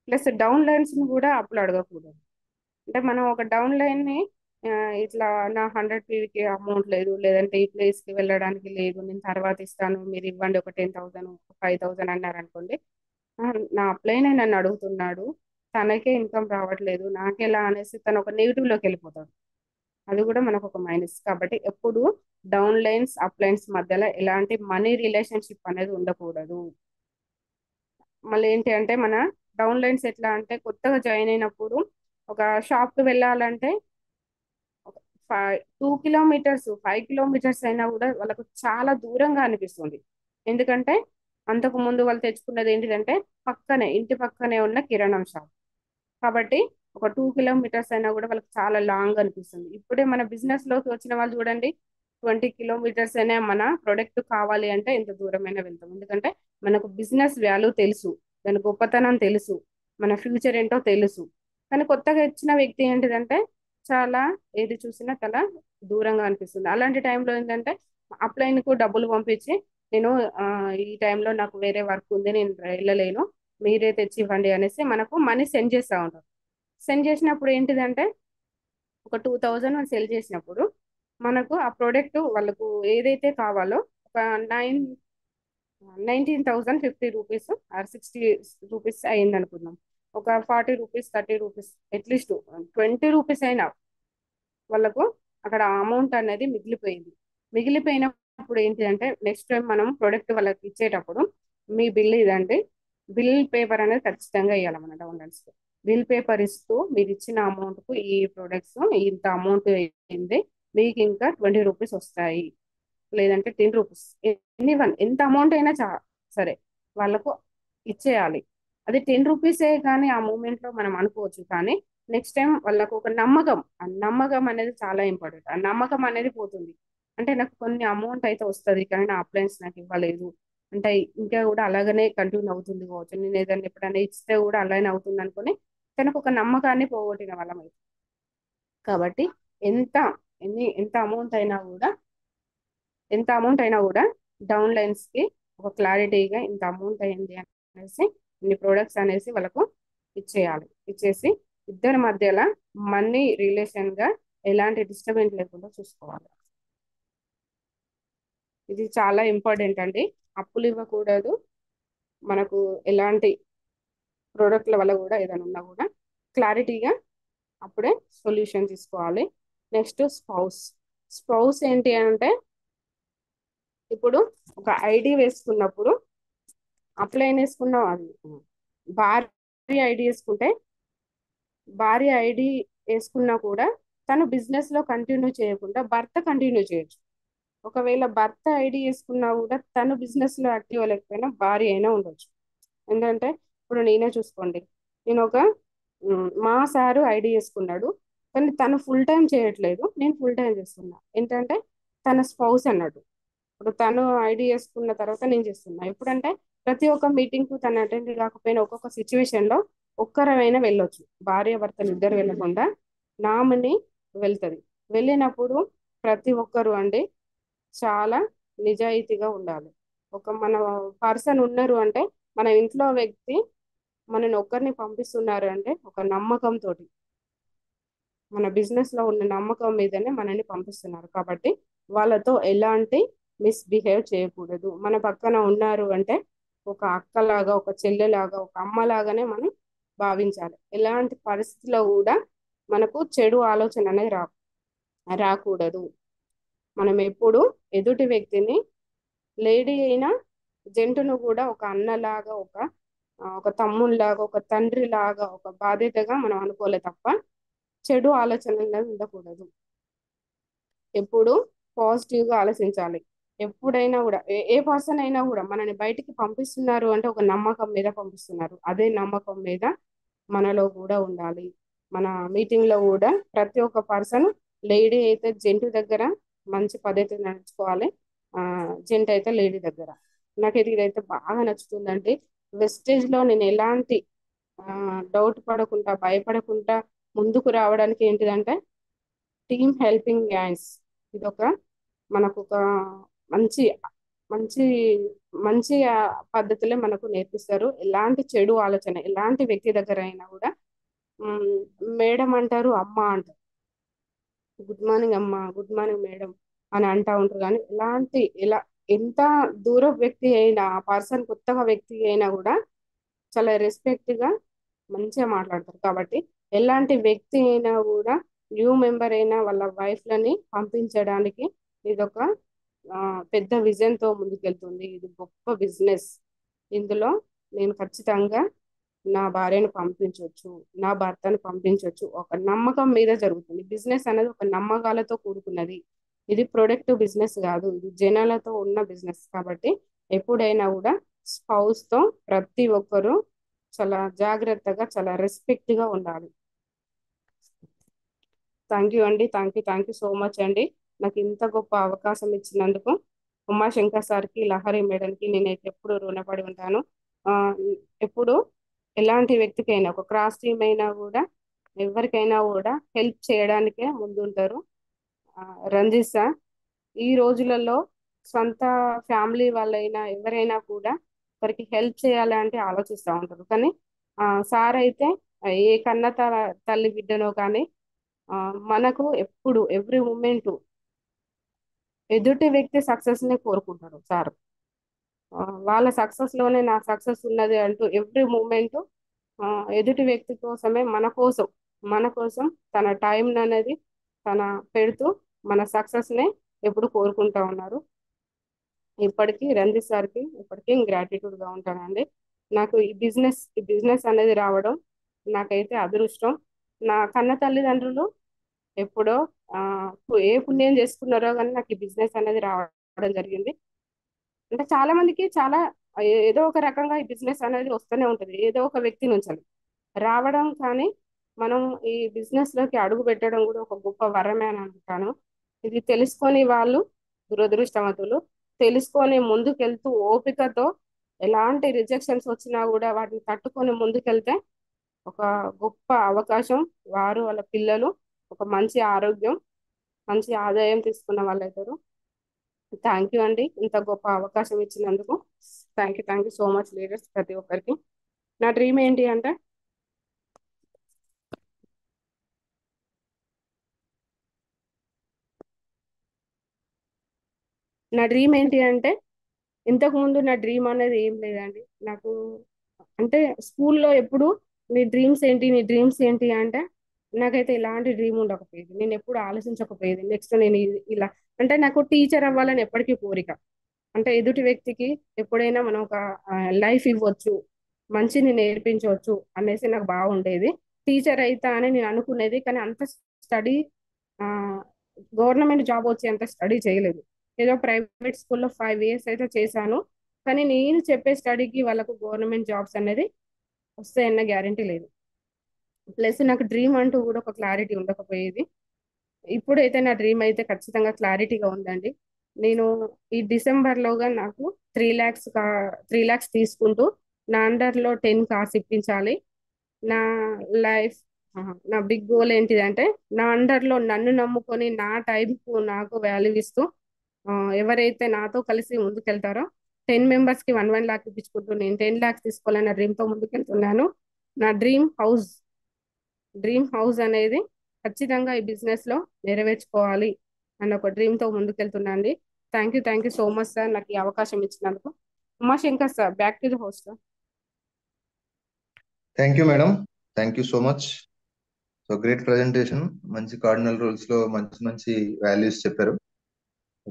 ప్లస్ డౌన్ లైన్స్ ని కూడా అప్పులు అడగకూడదు. అంటే మనం ఒక డౌన్ లైన్ ని ఆ, ఇట్లా నా 100 పీవీకి అమౌంట్ లేదు, లేదంటే ఈ ప్లేస్ కి వెళ్ళడానికి లేదు, నేను తర్వాత ఇస్తాను, మీరు ఇవ్వండి ఒక 10,000 5,000 అన్నారు అనుకోండి. ఆ, నా అప్లైన్ నన్ను అడుగుతున్నాడు, తనకే ఇన్కమ్ రావట్లేదు, నాకెలా అనేసి తను ఒక నెగిటివ్ లోకి వెళ్ళిపోతాడు. అది కూడా మనకు ఒక మైనస్. కాబట్టి ఎప్పుడు డౌన్ లైన్స్ అప్ లైన్స్ మధ్యలో ఎలాంటి మనీ రిలేషన్షిప్ అనేది ఉండకూడదు. మళ్ళీ ఏంటి అంటే, మన డౌన్ లైన్స్ ఎట్లా అంటే, కొత్తగా జాయిన్ అయినప్పుడు ఒక షాప్ కి వెళ్ళాలంటే ఒక 2 కిలోమీటర్స్ 5 కిలోమీటర్స్ అయినా కూడా వాళ్ళకు చాలా దూరంగా అనిపిస్తుంది. ఎందుకంటే అంతకు ముందు వాళ్ళు తెచ్చుకున్నది ఏంటిదంటే పక్కనే, ఇంటి పక్కనే ఉన్న కిరాణం షాప్. కాబట్టి ఒక 2 కిలోమీటర్స్ అయినా కూడా వాళ్ళకి చాలా లాంగ్ అనిపిస్తుంది. ఇప్పుడే మన బిజినెస్ లోకి వచ్చిన వాళ్ళు చూడండి, 20 కిలోమీటర్స్ అయినా మన ప్రొడక్ట్ కావాలి అంటే ఎంత దూరమైనా వెళ్తాం. ఎందుకంటే మనకు బిజినెస్ వాల్యూ తెలుసు, దాని గొప్పతనం తెలుసు, మన ఫ్యూచర్ ఏంటో తెలుసు. కానీ కొత్తగా ఇచ్చిన వ్యక్తి ఏంటిదంటే చాలా, ఏది చూసినా చాలా దూరంగా అనిపిస్తుంది. అలాంటి టైంలో ఏంటంటే అప్లైన్ కు డబ్బులు పంపించి, నేను ఆ, ఈ టైంలో నాకు వేరే వర్క్ ఉంది, నేను వెళ్ళలేను, మీరే తెచ్చి ఇవ్వండి అనేసి మనకు మనీ సెండ్ చేస్తూ ఉంటారు. సెండ్ చేసినప్పుడు ఏంటిదంటే ఒక 2,000 సెల్ చేసినప్పుడు మనకు ఆ ప్రోడక్ట్ వాళ్ళకు ఏదైతే కావాలో ఒక 19,050 రూపీస్ ఆర్ 60 రూపీస్ అయింది అనుకుందాం. ఒక 40 రూపీస్ 30 రూపీస్, అట్లీస్ట్ 20 రూపీస్ అయినా వాళ్ళకు అక్కడ అమౌంట్ అనేది మిగిలిపోయింది. మిగిలిపోయినప్పుడు ఏంటి అంటే, నెక్స్ట్ టైం మనం ప్రోడక్ట్ వాళ్ళకి ఇచ్చేటప్పుడు మీ బిల్ ఇదండి, బిల్ పేపర్ అనేది ఖచ్చితంగా ఇవ్వాలి మన డౌన్లైన్స్. బిల్ పేపర్ ఇస్తూ మీరు ఇచ్చిన అమౌంట్ కు ఈ ప్రొడక్ట్స్ ఇంత అమౌంట్ అయింది, మీకు ఇంకా 20 రూపీస్ వస్తాయి, లేదంటే 10 రూపీస్, ఎనీవన్ ఎంత అమౌంట్ అయినా సరే వాళ్ళకు ఇచ్చేయాలి. అది 10 రూపీసే కానీ ఆ మూమెంట్ లో మనం అనుకోవచ్చు, కానీ నెక్స్ట్ టైం వాళ్ళకు ఒక నమ్మకం, ఆ నమ్మకం అనేది చాలా ఇంపార్టెంట్. ఆ నమ్మకం అనేది పోతుంది. అంటే నాకు కొన్ని అమౌంట్ అయితే వస్తుంది కానీ నా అప్లయన్స్ నాకు ఇవ్వలేదు అంటే, ఇంకా కూడా అలాగనే కంటిన్యూ అవుతుంది కావచ్చు, నేను ఏదైనా ఎప్పుడైనా ఇస్తే కూడా అలానే అవుతుంది అనుకుని తనకు ఒక నమ్మకాన్ని పోగొట్టిన వాళ్ళం అవుతుంది. కాబట్టి ఎంత ఎంత అమౌంట్ అయినా కూడా, ఎంత అమౌంట్ అయినా కూడా డౌన్ లైన్స్ కి ఒక క్లారిటీగా ఇంత అమౌంట్ అయింది అనేసి, ఇన్ని ప్రొడక్ట్స్ అనేసి వాళ్ళకు ఇచ్చేయాలి. ఇచ్చేసి ఇద్దరి మధ్యలో మనీ రిలేషన్ గా ఎలాంటి డిస్టర్బెన్స్ లేకుండా చూసుకోవాలి. ఇది చాలా ఇంపార్టెంట్ అండి. అప్పులు ఇవ్వకూడదు. మనకు ఎలాంటి ప్రోడక్ట్ల వల్ల కూడా ఏదైనా ఉన్నా కూడా క్లారిటీగా అప్పుడే సొల్యూషన్ తీసుకోవాలి. నెక్స్ట్ స్పౌస్ ఏంటి అంటే, ఇప్పుడు ఒక ఐడి వేసుకున్నప్పుడు అప్లైన్ వేసుకున్నాం, అది భార్య ఐడి వేసుకుంటే భార్య ఐడి వేసుకున్నా కూడా తను బిజినెస్ లో కంటిన్యూ చేయకుండా భర్త కంటిన్యూ చేయొచ్చు. ఒకవేళ భర్త ఐడి వేసుకున్నా కూడా తను బిజినెస్ లో యాక్టివ్ అవ్వలేకపోయినా భార్య అయినా ఉండొచ్చు. ఎందుకంటే ఇప్పుడు నేనే చూసుకోండి, నేను మా సారు ఐడి చేసుకున్నాడు, కానీ తను ఫుల్ టైం చేయట్లేదు, నేను ఫుల్ టైం చేస్తున్నా. ఏంటంటే తన స్పౌస్ అన్నాడు. ఇప్పుడు తను ఐడి చేసుకున్న తర్వాత నేను చేస్తున్నా. ఎప్పుడంటే ప్రతి ఒక్క మీటింగ్ కు తను అటెండ్ కాకపోయినా ఒక్కొక్క సిచ్యువేషన్ లో ఒక్కరమైనా వెళ్ళొచ్చు. భార్య భర్తలు ఇద్దరు వెళ్ళకుండా నామిని వెళ్తది. వెళ్ళినప్పుడు ప్రతి ఒక్కరు అండి చాలా నిజాయితీగా ఉండాలి. మన పర్సన్ ఉన్నారు అంటే, మన ఇంట్లో వ్యక్తి మనని ఒక్కరిని పంపిస్తున్నారు అంటే ఒక నమ్మకం తోటి, మన బిజినెస్ లో ఉన్న నమ్మకం మీదనే మనల్ని పంపిస్తున్నారు. కాబట్టి వాళ్ళతో ఎలాంటి మిస్బిహేవ్ చేయకూడదు. మన పక్కన ఉన్నారు అంటే ఒక అక్కలాగా, ఒక చెల్లెలాగా, ఒక అమ్మలాగానే మనం భావించాలి. ఎలాంటి పరిస్థితిలో కూడా మనకు చెడు ఆలోచన అనేది రాకూడదు. మనం ఎప్పుడు ఎదుటి వ్యక్తిని, లేడీ అయినా జంటును కూడా ఒక అన్నలాగా, ఒక తమ్ముళ్ళలాగా, ఒక తండ్రి లాగా, ఒక బాధ్యతగా మనం అనుకోలే తప్ప చెడు ఆలోచనలు అనేవి ఉండకూడదు. ఎప్పుడు పాజిటివ్ గా ఆలోచించాలి. ఎప్పుడైనా కూడా ఏ పర్సన్ అయినా కూడా మనని బయటికి పంపిస్తున్నారు అంటే ఒక నమ్మకం మీద పంపిస్తున్నారు. అదే నమ్మకం మీద మనలో కూడా ఉండాలి. మన మీటింగ్ లో కూడా ప్రతి ఒక్క పర్సన్, లేడీ అయితే జెంట్ దగ్గర మంచి పద్ధతి నడుచుకోవాలి, ఆ జెంట్ అయితే లేడీ దగ్గర. నాకు ఇదైతే బాగా నచ్చుతుందండి. వెస్టేజ్ లో నేను ఎలాంటి డౌట్ పడకుండా, భయపడకుండా ముందుకు రావడానికి ఏంటిదంటే టీమ్ హెల్పింగ్ హ్యాండ్స్. ఇదొక మనకు ఒక మంచి మంచి మంచి పద్ధతులే మనకు నేర్పిస్తారు. ఎలాంటి చెడు ఆలోచన ఎలాంటి వ్యక్తి దగ్గర అయినా కూడా మ్, మేడం అంటారు, అమ్మ అంటారు, గుడ్ మార్నింగ్ అమ్మ, గుడ్ మార్నింగ్ మేడం అని అంటా ఉంటారు. కానీ ఎంత దూర వ్యక్తి అయినా, ఆ పర్సన్ కొత్తగా వ్యక్తి అయినా కూడా చాలా రెస్పెక్ట్ గా మంచిగా మాట్లాడతారు. కాబట్టి ఎలాంటి వ్యక్తి అయినా కూడా, న్యూ మెంబర్ అయినా వాళ్ళ వైఫ్లని పంపించడానికి ఇదొక ఆ, పెద్ద విజన్ తో ముందుకెళ్తుంది. ఇది గొప్ప బిజినెస్. ఇందులో నేను ఖచ్చితంగా నా భార్యను పంపించవచ్చు, నా భర్తను పంపించవచ్చు. ఒక నమ్మకం మీద జరుగుతుంది. బిజినెస్ అనేది ఒక నమ్మకాలతో కూడుకున్నది. ఇది ప్రొడక్ట్ బిజినెస్ కాదు, ఇది జనాలతో ఉన్న బిజినెస్. కాబట్టి ఎప్పుడైనా కూడా స్పౌస్ తో ప్రతి ఒక్కరూ చాలా జాగ్రత్తగా, చాలా రెస్పెక్ట్ గా ఉండాలి. థ్యాంక్ యూ అండి. థ్యాంక్ యూ సో మచ్ అండి. నాకు ఇంత గొప్ప అవకాశం ఇచ్చినందుకు ఉమాశంకర్ సార్కి, లహరి మేడంకి నేనైతే ఎప్పుడు రుణపడి ఉంటాను. ఆ, ఎప్పుడు ఎలాంటి వ్యక్తికైనా, ఒక క్రాస్ టీమ్ అయినా కూడా ఎవరికైనా కూడా హెల్ప్ చేయడానికే ముందుంటారు. ఆ, రంజిత్ సార్ ఈ రోజులలో సొంత ఫ్యామిలీ వాళ్ళైనా ఎవరైనా కూడా ఒకరికి హెల్ప్ చేయాలి అంటే ఆలోచిస్తూ ఉంటారు. కానీ సార్ అయితే ఏ తల్లి బిడ్డనో కానీ ఆ, మనకు ఎప్పుడు ఎవ్రీ మూమెంట్ ఎదుటి వ్యక్తి సక్సెస్ ని కోరుకుంటారు సార్. వాళ్ళ సక్సెస్ లోనే నా సక్సెస్ ఉన్నది అంటూ ఎవ్రీ మూమెంట్ ఎదుటి వ్యక్తి కోసమే, మన కోసం తన టైం అనేది తన పెడుతూ మన సక్సెస్ నే ఎప్పుడు కోరుకుంటా ఉన్నారు. ఇప్పటికీ రంజిత్ సార్కి ఇప్పటికీ గ్రాటిట్యూడ్ గా ఉంటానండి. నాకు ఈ బిజినెస్ అనేది రావడం నాకైతే అదృష్టం. నా కన్న తల్లిదండ్రులు ఎప్పుడో ఆ, ఏ పుణ్యం చేసుకున్నారో కానీ నాకు ఈ బిజినెస్ అనేది రావడం జరిగింది. అంటే చాలా మందికి చాలా ఏదో ఒక రకంగా ఈ బిజినెస్ అనేది వస్తూనే ఉంటుంది, ఏదో ఒక వ్యక్తి నుంచి అది రావడం. కానీ మనం ఈ బిజినెస్ లోకి అడుగు పెట్టడం కూడా ఒక గొప్ప వరమే అని అనుకుంటాను. ఇది తెలుసుకొని వాళ్ళు దురదృష్టవంతులు. తెలుసుకొని ముందుకెళ్తూ ఓపికతో ఎలాంటి రిజెక్షన్స్ వచ్చినా కూడా వాటిని తట్టుకొని ముందుకెళ్తే ఒక గొప్ప అవకాశం. వారు వాళ్ళ పిల్లలు ఒక మంచి ఆరోగ్యం, మంచి ఆదాయం తీసుకున్న వాళ్ళైతారు. థ్యాంక్ యూ అండి, ఇంత గొప్ప అవకాశం ఇచ్చినందుకు. Thank you so much leaders ప్రతి ఒక్కరికి. నా డ్రీమ్ ఏంటి అంటే నా డ్రీమ్ ఏంటి అంటే, ఇంతకు ముందు నా డ్రీమ్ అనేది ఏం లేదండి నాకు. అంటే స్కూల్లో ఎప్పుడు నీ డ్రీమ్స్ ఏంటి, నీ డ్రీమ్స్ ఏంటి అంటే, నాకైతే ఎలాంటి డ్రీమ్ ఉండకపోయేది. నేను ఎప్పుడు ఆలోచించకపోయేది నెక్స్ట్ నేను ఇలా. అంటే నాకు టీచర్ అవ్వాలని ఎప్పటికీ కోరిక. అంటే ఎదుటి వ్యక్తికి ఎప్పుడైనా మనం ఒక లైఫ్ ఇవ్వచ్చు, మంచిని నేర్పించవచ్చు అనేసి నాకు బాగుండేది. టీచర్ అయితా అని నేను అనుకునేది, కానీ అంత స్టడీ, గవర్నమెంట్ జాబ్ వచ్చేంత స్టడీ చేయలేదు. ఏదో ప్రైవేట్ స్కూల్లో 5 ఇయర్స్ అయితే చేశాను. కానీ నేను చెప్పే స్టడీకి వాళ్ళకు గవర్నమెంట్ జాబ్స్ అనేది వస్తాయన్న గ్యారంటీ లేదు. ప్లస్ నాకు డ్రీమ్ అంటూ కూడా ఒక క్లారిటీ ఉండకపోయేది. ఇప్పుడైతే నా డ్రీమ్ అయితే ఖచ్చితంగా క్లారిటీగా ఉందండి. నేను ఈ డిసెంబర్ లోగా నాకు 3 lakhs 3 lakhs తీసుకుంటూ నా అండర్లో 10 కార్స్ ఇప్పించాలి. నా లైఫ్, నా బిగ్ గోల్ ఏంటిదంటే, నా అండర్లో నన్ను నమ్ముకొని నా టైంకు నాకు వాల్యూ ఇస్తూ ఎవరైతే నాతో కలిసి ముందుకెళ్తారో 10 మెంబర్స్కి 1 1 lakh ఇప్పించుకుంటూ నేను 10 lakhs తీసుకోవాలన్న డ్రీమ్తో ముందుకెళ్తున్నాను. నా డ్రీమ్ హౌస్ అనేది ఖచ్చితంగా ఈ బిజినెస్ లో నెరవేర్చుకోవాలి అన్న ఒక డ్రీమ్ తో ముందుకెళ్తున్నాండి. Thank you so much sir, నాకు ఈ అవకాశం ఇచ్చినందుకు. Umashankar sir, back to the host. Thank you madam. Thank you so much. So great presentation. మంచి కార్డినల్ రూల్స్ లో మంచి మంచి వాల్యూస్ చెప్పారు.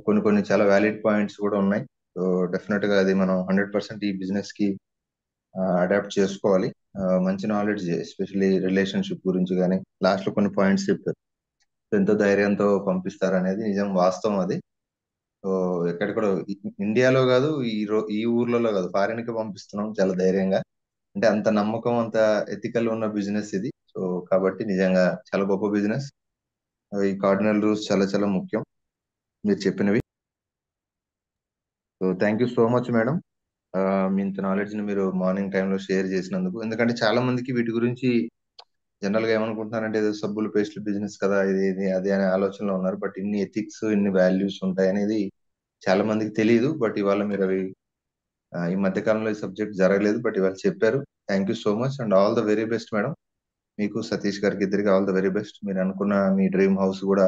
కొన్ని కొన్ని చాలా వ్యాలిడ్ పాయింట్స్ కూడా ఉన్నాయి. సో డెఫినెట్ గా అది మనం 100% ఈ బిజినెస్ కి అడాప్ట్ చేసుకోవాలి. మంచి నాలెడ్జ్, ఎస్పెషల్లీ రిలేషన్షిప్ గురించి కానీ లాస్ట్ లో కొన్ని పాయింట్స్ చెప్పారు. ఎంతో ధైర్యంతో పంపిస్తారు అనేది నిజం, వాస్తవం అది. సో ఎక్కడ కూడా ఇండియాలో కాదు, ఈ ఊర్లలో కాదు, ఫారిన్ కి పంపిస్తున్నాం చాలా ధైర్యంగా. అంటే అంత నమ్మకం, అంత ఎథికల్ ఉన్న బిజినెస్ ఇది. సో కాబట్టి నిజంగా చాలా గొప్ప బిజినెస్. ఈ కార్డినల్ రూల్స్ చాలా చాలా ముఖ్యం మీరు చెప్పినవి. So thank you so much madam. మీ ఇంత నాలెడ్జ్ ని మీరు మార్నింగ్ టైంలో షేర్ చేసినందుకు. ఎందుకంటే చాలా మందికి వీటి గురించి జనరల్ గా ఏమనుకుంటున్నారంటే ఏదో సబ్బులు పేస్ట్లు బిజినెస్ కదా, ఇది ఇది అది అనే ఆలోచనలో ఉన్నారు. బట్ ఇన్ని ఎథిక్స్, ఇన్ని వాల్యూస్ ఉంటాయి అనేది చాలా మందికి తెలియదు. బట్ ఇవాళ మీరు అవి ఈ మధ్య కాలంలో ఈ సబ్జెక్ట్ జరగలేదు, బట్ ఇవాళ చెప్పారు. Thank you so much and all the very best madam. మీకు సతీష్ గారికి ఇద్దరికి ఆల్ ద వెరీ బెస్ట్. మీరు అనుకున్న మీ డ్రీమ్ హౌస్ కూడా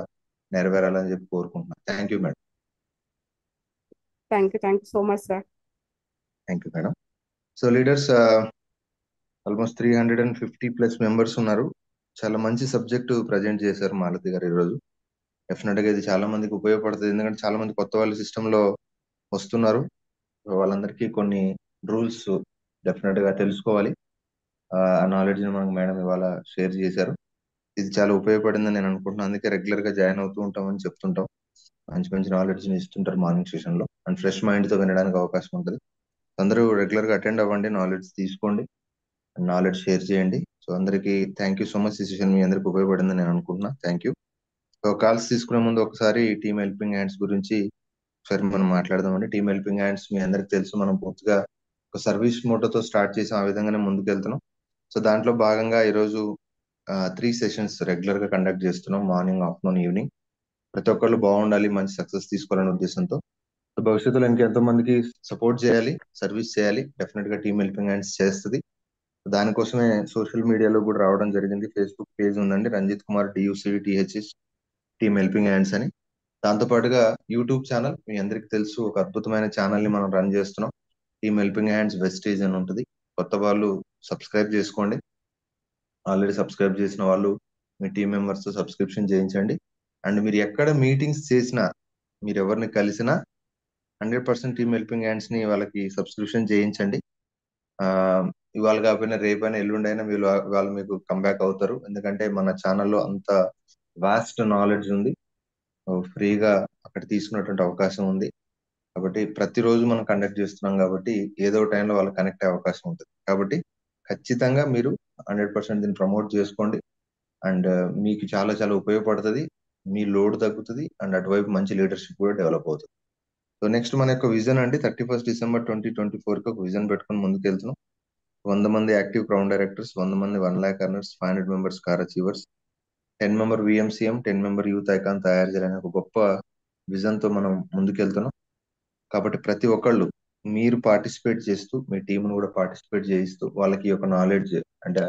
నెరవేరాలని చెప్పి కోరుకుంటున్నాను. Thank you madam. Thank you so much sir. Thank you madam. So leaders, almost 350+ members ఉన్నారు. చాలా మంచి సబ్జెక్టు ప్రజెంట్ చేశారు మాలతి గారు ఈరోజు. డెఫినెట్ గా ఇది చాలా మందికి ఉపయోగపడుతుంది. ఎందుకంటే చాలా మంది కొత్త వాళ్ళు సిస్టమ్ లో వస్తున్నారు. వాళ్ళందరికీ కొన్ని రూల్స్ డెఫినెట్ గా తెలుసుకోవాలి. ఆ నాలెడ్జ్ ని మనకు మేడం ఇవాళ షేర్ చేశారు. ఇది చాలా ఉపయోగపడిందని నేను అనుకుంటున్నాను. అందుకే రెగ్యులర్ గా జాయిన్ అవుతూ ఉంటామని చెప్తుంటాం. మంచి మంచి నాలెడ్జ్ ని ఇస్తుంటారు మార్నింగ్ సెషన్ లో. అండ్ ఫ్రెష్ మైండ్ తో వినడానికి అవకాశం ఉంటుంది. అందరూ రెగ్యులర్ గా అటెండ్ అవ్వండి, నాలెడ్జ్ తీసుకోండి, నాలెడ్జ్ షేర్ చేయండి. సో అందరికీ థ్యాంక్ యూ సో మచ్. ఈ సెషన్ మీ అందరికి ఉపయోగపడిందని నేను అనుకుంటున్నా. Thank you. సో కాల్స్ తీసుకునే ముందు ఒకసారి టీమ్ హెల్పింగ్ హ్యాండ్స్ గురించి ఒకసారి మనం మాట్లాడదామండి. టీమ్ హెల్పింగ్ హ్యాండ్స్ మీ అందరికి తెలుసు, మనం పూర్తిగా ఒక సర్వీస్ మోటోతో స్టార్ట్ చేసాం, ఆ విధంగానే ముందుకెళ్తున్నాం. సో దాంట్లో భాగంగా ఈరోజు 3 సెషన్స్ రెగ్యులర్ గా కండక్ట్ చేస్తున్నాం, మార్నింగ్, ఆఫ్టర్నూన్, ఈవినింగ్. ప్రతి ఒక్కళ్ళు బాగుండాలి, మంచి సక్సెస్ తీసుకోవాలనే ఉద్దేశంతో. సో భవిష్యత్తులో ఇంకెంతో మందికి సపోర్ట్ చేయాలి, సర్వీస్ చేయాలి. డెఫినెట్ గా టీమ్ హెల్పింగ్ హ్యాండ్స్ చేస్తుంది. దానికోసమే సోషల్ మీడియాలో కూడా రావడం జరిగింది. ఫేస్బుక్ పేజ్ ఉందండి, Ranjith Kumar DUCTHS team helping hands అని. దాంతో పాటుగా యూట్యూబ్ ఛానల్ మీ అందరికి తెలుసు, ఒక అద్భుతమైన ఛానల్ ని మనం రన్ చేస్తున్నాం. టీమ్ హెల్పింగ్ హ్యాండ్స్ వెస్టేజ్ అని ఉంటుంది. కొత్త వాళ్ళు సబ్స్క్రైబ్ చేసుకోండి. ఆల్రెడీ సబ్స్క్రైబ్ చేసిన వాళ్ళు మీ టీం మెంబర్స్ తో సబ్స్క్రిప్షన్ చేయించండి. అండ్ మీరు ఎక్కడ మీటింగ్స్ చేసినా, మీరు ఎవరిని కలిసినా 100% టీమ్ హెల్పింగ్ హ్యాండ్స్ ని వాళ్ళకి సబ్స్క్రిప్షన్ చేయించండి. ఆ ఇవాళ కాకపోయినా రేపైనా ఎల్లుండైనా మీరు వాళ్ళు మీకు కంబ్యాక్ అవుతారు. ఎందుకంటే మన ఛానల్లో అంత వాస్ట్ నాలెడ్జ్ ఉంది, ఫ్రీగా అక్కడ తీసుకున్నటువంటి అవకాశం ఉంది. కాబట్టి ప్రతిరోజు మనం కండక్ట్ చేస్తున్నాం కాబట్టి ఏదో టైంలో వాళ్ళు కనెక్ట్ అయ్యే అవకాశం ఉంటుంది. కాబట్టి ఖచ్చితంగా మీరు 100% దీన్ని ప్రమోట్ చేసుకోండి. అండ్ మీకు చాలా చాలా ఉపయోగపడుతుంది. మీ లోడ్ తగ్గుతుంది అండ్ అటువైపు మంచి లీడర్షిప్ కూడా డెవలప్ అవుతుంది. సో నెక్స్ట్ మన యొక్క విజన్ అండి, 31 డిసెంబర్ 2024 కి ఒక విజన్ పెట్టుకొని ముందుకు వెళ్తున్నాం. 100 మంది యాక్టివ్ క్రౌన్ డైరెక్టర్స్, 100 మంది 1 lakh earners, 500 members car achievers, 10 member VMCM, 10 member youth icon తయారు చేయాలనే ఒక గొప్ప విజన్ తో మనం ముందుకెళ్తున్నాం. కాబట్టి ప్రతి ఒక్కళ్ళు మీరు పార్టిసిపేట్ చేస్తూ, మీ టీంను కూడా పార్టిసిపేట్ చేయిస్తూ, వాళ్ళకి ఒక నాలెడ్జ్ అంటే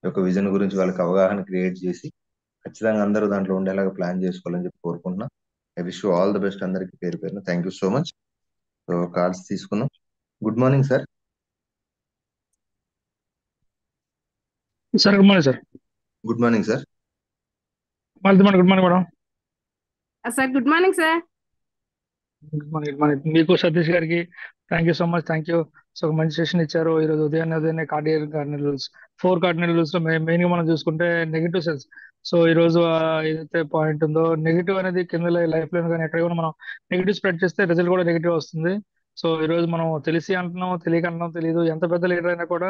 ఈ యొక్క విజన్ గురించి వాళ్ళకి అవగాహన క్రియేట్ చేసి ఖచ్చితంగా అందరూ దాంట్లో ఉండేలాగా ప్లాన్ చేసుకోవాలని చెప్పి కోరుకుంటున్నా. I wish you all the best అందరికి పేరు పేరున. Thank you so much. So cards తీసుకున్నాం. Good morning sir. Sir good morning sir. Good morning sir. Good morning madam. Sir good morning sir. Good morning మీకు సతీష్ గారికి thank you so much. Thank you. So ఒక మంచి సెషన్ ఇచ్చారు ఈరోజు ఉదయాన్నే కార్డినల్ రూల్స్ 4 కార్డినల్ రూల్స్ లో మెయిన్ గా మనం చూసుకుంటే నెగిటివ్ సెన్స్. సో ఈ రోజు ఏదైతే పాయింట్ ఉందో నెగిటివ్ అనేది కింద లైఫ్ లో కానీ ఎక్కడ కూడా మనం నెగిటివ్ స్ప్రెడ్ చేస్తే రిజల్ట్ కూడా నెగిటివ్ వస్తుంది. సో ఈ రోజు మనం తెలిసి అంటున్నాం తెలియక అంటున్నాం తెలియదు ఎంత పెద్ద లీడర్ అయినా కూడా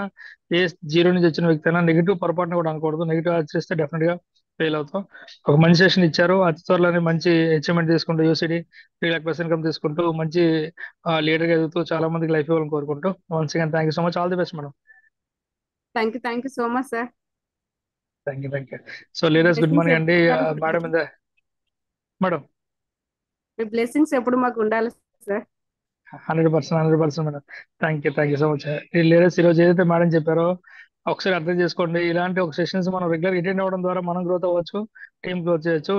ఏ జీరో నుంచి వచ్చిన వ్యక్తి అయినా నెగిటివ్ పొరపాటున కూడా అనకూడదు. నెగిటివ్ ఆచరిస్తే డెఫినెట్ గా ఫెయిల్ అవుతాం. ఒక మంచి సెషన్ ఇచ్చారు. అతి త్వరలోనే మంచి అచీవ్మెంట్ తీసుకుంటూ యూసిడి 3 lakh+ ఇన్కమ్ తీసుకుంటూ మంచి లీడర్ గా ఎదుగుతూ చాలా మందికి లైఫ్ ఇవ్వాలని కోరుకుంటూ once again thank you so much. All the best madam. Thank you so much sir. Thank you. So leaders good blessings morning ఎప్పుడు అండి. ఉండాలి మేడం సార్. మేడం మీ బ్లెస్సింగ్స్ ఎప్పుడు మాకు ఉండాలి sir. 100% madam. Thank you so much. ఈ లీడర్స్ ఈ రోజు ఏదైతే మేడం చెప్పారో ఒకసారి అర్థం చేసుకోండి. ఇలాంటి ఒక సెషన్స్ మనం రెగ్యులర్ అటెండ్ అవ్వడం ద్వారా మనం గ్రోత్ అవ్వచ్చు, టీమ్ గ్రోత్ చేయొచ్చు.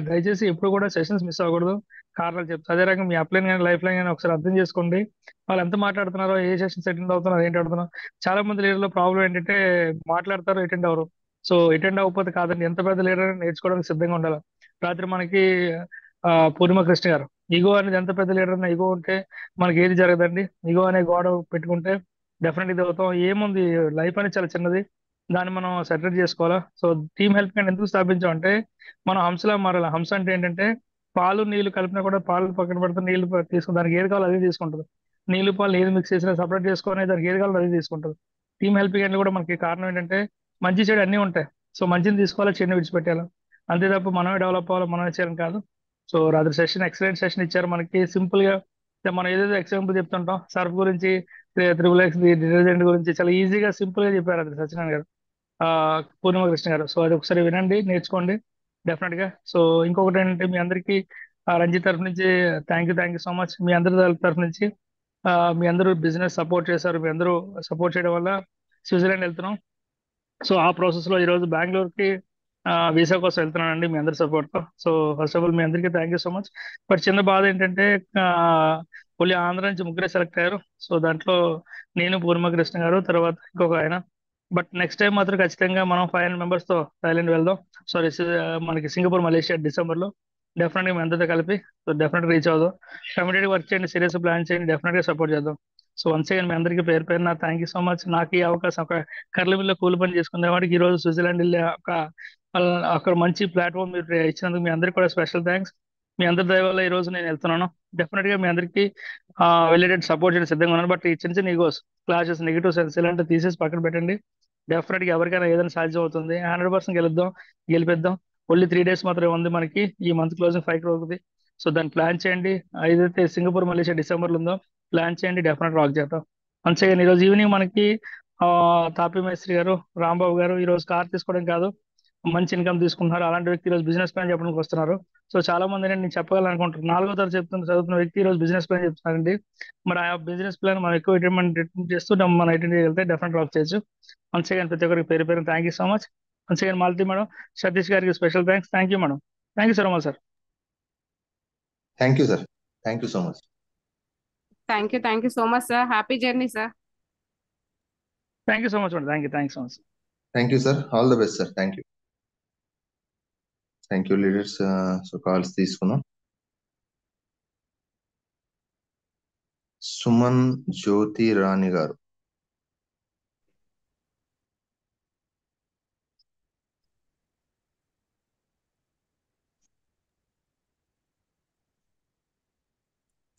దయచేసి ఎప్పుడు కూడా సెషన్స్ మిస్ అవ్వకూడదు. కారణాలు చెప్తా అదే రకంగా మీ అప్లైన్ కానీ లైఫ్ లైన్ కానీ ఒకసారి అర్థం చేసుకోండి. వాళ్ళు ఎంత మాట్లాడుతున్నారో ఏ సెషన్స్ అటెండ్ అవుతున్నారో ఏంటి ఆడుతున్నారో. చాలా మంది లీడర్లో ప్రాబ్లం ఏంటంటే మాట్లాడతారు అటెండ్ అవ్వరు. సో అటెండ్ అవ్వకపోతే కాదండి, ఎంత పెద్ద లీడర్ నేర్చుకోవడానికి సిద్ధంగా ఉండాలి. రాత్రి మనకి పూర్ణిమ కృష్ణ గారు ఈగో అనేది ఎంత పెద్ద లీడర్ అన్న ఈగో ఉంటే మనకి ఏది జరగదండి. ఈగో అనే గోడ పెట్టుకుంటే డెఫినెట్ ఇది అవుతాం. ఏముంది లైఫ్ అనేది చాలా చిన్నది, దాన్ని మనం సెటరేట్ చేసుకోవాలా. సో టీమ్ హెల్ప్ కానీ ఎందుకు స్థాపించాం అంటే మనం హంసలా మారాలి. హంస అంటే ఏంటంటే పాలు నీళ్లు కలిపినా కూడా పాలు పక్కన పెడితే నీళ్లు తీసుకుని దానికి ఏది కావాలో అదే తీసుకుంటుంది. నీళ్లు పాలు ఏది మిక్స్ చేసినా సపరేట్ చేసుకొని దానికి ఏది కావాలో అదే తీసుకుంటుంది. టీమ్ హెల్పింగ్ అంటే కూడా మనకి కారణం ఏంటంటే మంచి చెడు అన్నీ ఉంటాయి. సో మంచిని తీసుకోవాలా, చెడుని విడిచిపెట్టాలి. అంతే తప్ప మనమే డెవలప్ అవ్వాలి, మనమే చేయాలని కాదు. సో రాత్రి సెషన్ ఎక్సలెంట్ సెషన్ ఇచ్చారు మనకి. సింపుల్ గా మనం ఏదైతే ఎగ్జాంపుల్ చెప్తుంటాం సర్ఫ్ గురించి, 3x డిటర్జెంట్ గురించి చాలా ఈజీగా సింపుల్ గా చెప్పారు అది సత్యనారాయణ గారు, ఆ పూర్ణిమ కృష్ణ గారు. సో అది ఒకసారి వినండి, నేర్చుకోండి డెఫినెట్ గా. సో ఇంకొకటి ఏంటంటే మీ అందరికీ రంజిత్ తరఫు నుంచి థ్యాంక్ యూ సో మచ్. మీ అందరి తరఫు నుంచి మీ అందరూ బిజినెస్ సపోర్ట్ చేశారు. మీ అందరూ సపోర్ట్ చేయడం వల్ల స్విట్జర్లాండ్ వెళ్తున్నాం. సో ఆ ప్రాసెస్ లో ఈ రోజు బెంగళూరుకి వీసా కోసం వెళ్తున్నానండి మీ అందరి సపోర్ట్ తో. సో ఫస్ట్ ఆఫ్ ఆల్ మీ అందరికీ thank you so much. But చిన్న బాధ ఏంటంటే ఓన్లీ ఆంధ్ర నుంచి ముగ్గురే సెలెక్ట్ అయ్యారు. సో దాంట్లో నేను, పూర్ణిమ కృష్ణ గారు, తర్వాత ఇంకొక ఆయన. బట్ నెక్స్ట్ టైం మాత్రం ఖచ్చితంగా మనం 500 మెంబర్స్ తో థైలాండ్ వెళ్దాం. సారీ, మనకి సింగపూర్, మలేషియా డిసెంబర్ లో డెఫినెట్ గా మీ అందరితో కలిపి సో డెఫినెట్ రీచ్ అవుదాం. కమిటెడ్ వర్క్ చేయండి, సీరియస్ ప్లాన్ చేయండి, డెఫినెట్ గా సపోర్ట్ చేద్దాం. సో వన్స్ అగైన్ మీ అందరికీ పేరు పేరు నా థ్యాంక్ యూ సో మచ్. నాకు ఈ అవకాశం ఒక కర్లమిల్లో కూలి పని చేసుకునే వాడికి ఈ రోజు స్విట్జర్లాండ్ వెళ్ళే ఒక అక్కడ మంచి ప్లాట్ఫామ్ మీరు ఇచ్చినందుకు మీ అందరికీ కూడా స్పెషల్ థ్యాంక్స్. మీ అందరి దయ వల్ల ఈ రోజు నేను వెళ్తున్నాను. డెఫినెట్ గా మీ అందరికీ వెళ్ళేటట్టు సపోర్ట్ చేయడం సిద్ధంగా ఉన్నాను. బట్ ఈ చిన్న చిన్న ఈగోస్, క్లాషెస్, నెగిటివ్ సెన్స్ ఇలాంటివి తీసేసి పక్కన పెట్టండి. డెఫినెట్ గా ఎవరికైనా ఏదైనా సాధ్యం అవుతుంది. 100% గెలిపిద్దాం. ఓన్లీ 3 days మాత్రమే ఉంది మనకి. ఈ మంత్ క్లోజింగ్ 5 crore ఉంది. సో దాన్ని ప్లాన్ చేయండి. ఏదైతే సింగపూర్, మలేషియా డిసెంబర్ లో ఉందో ప్లాన్ చేయండి, డెఫినెట్ రాక్ చేద్దాం. వన్స్ అగైన్ ఈ రోజు ఈవినింగ్ మనకి తాపి మేస్త్రి గారు, రాంబాబు గారు ఈ రోజు కార్ తీసుకోవడం కాదు మంచి ఇన్కమ్ తీసుకుంటున్నారు. అలాంటి వ్యక్తి ఈ రోజు బిజినెస్ ప్లాన్ చెప్పడానికి వస్తున్నారు. సో చాలా మంది నేను చెప్పగలనుకుంటున్నాను 4వ తరగతి చదువుతున్న వ్యక్తి ఈ రోజు బిజినెస్ ప్లాన్ చెప్తున్నారండి. మరి ఆ బిజినెస్ ప్లాన్ మనం ఎక్కువ అటెండ్ చేస్తూ మనం అటెండ్ చేయగలిగితే డెఫినెట్ రాక్ చేయొచ్చు. వన్స్ అగైన్ ప్రతి ఒక్కరికి పేరు పేరు thank you so much. Once again Malathi madam, Satish గారికి special thanks. Thank you madam. Thank you so much sir. Thank you sir. Thank you so much. Thank you so much sir. Happy journey sir. Thank you so much madam. Thank you so much. Thank you sir. All the best sir. Thank you leaders. So calls తీసుకున్నాం. సుమన్ జ్యోతి రాణి గారు.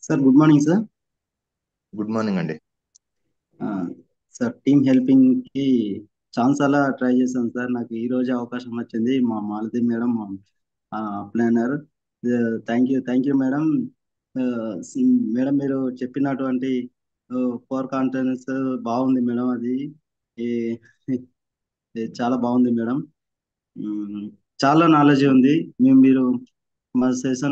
Sir good morning sir. Good morning అండి. సార్ టీమ్ హెల్పింగ్ కి చాలా ట్రై చేశాను సార్. నాకు ఈ రోజు అవకాశం వచ్చింది. మా Malathi madam planner. Thank you madam. Madam మీరు చెప్పినటువంటి 4 కాంటెంట్స్ బాగుంది మేడం. అది ఈ- చాలా బాగుంది మేడం. చాలా నాలెడ్జ్ ఉంది. మీరు మా సెషన్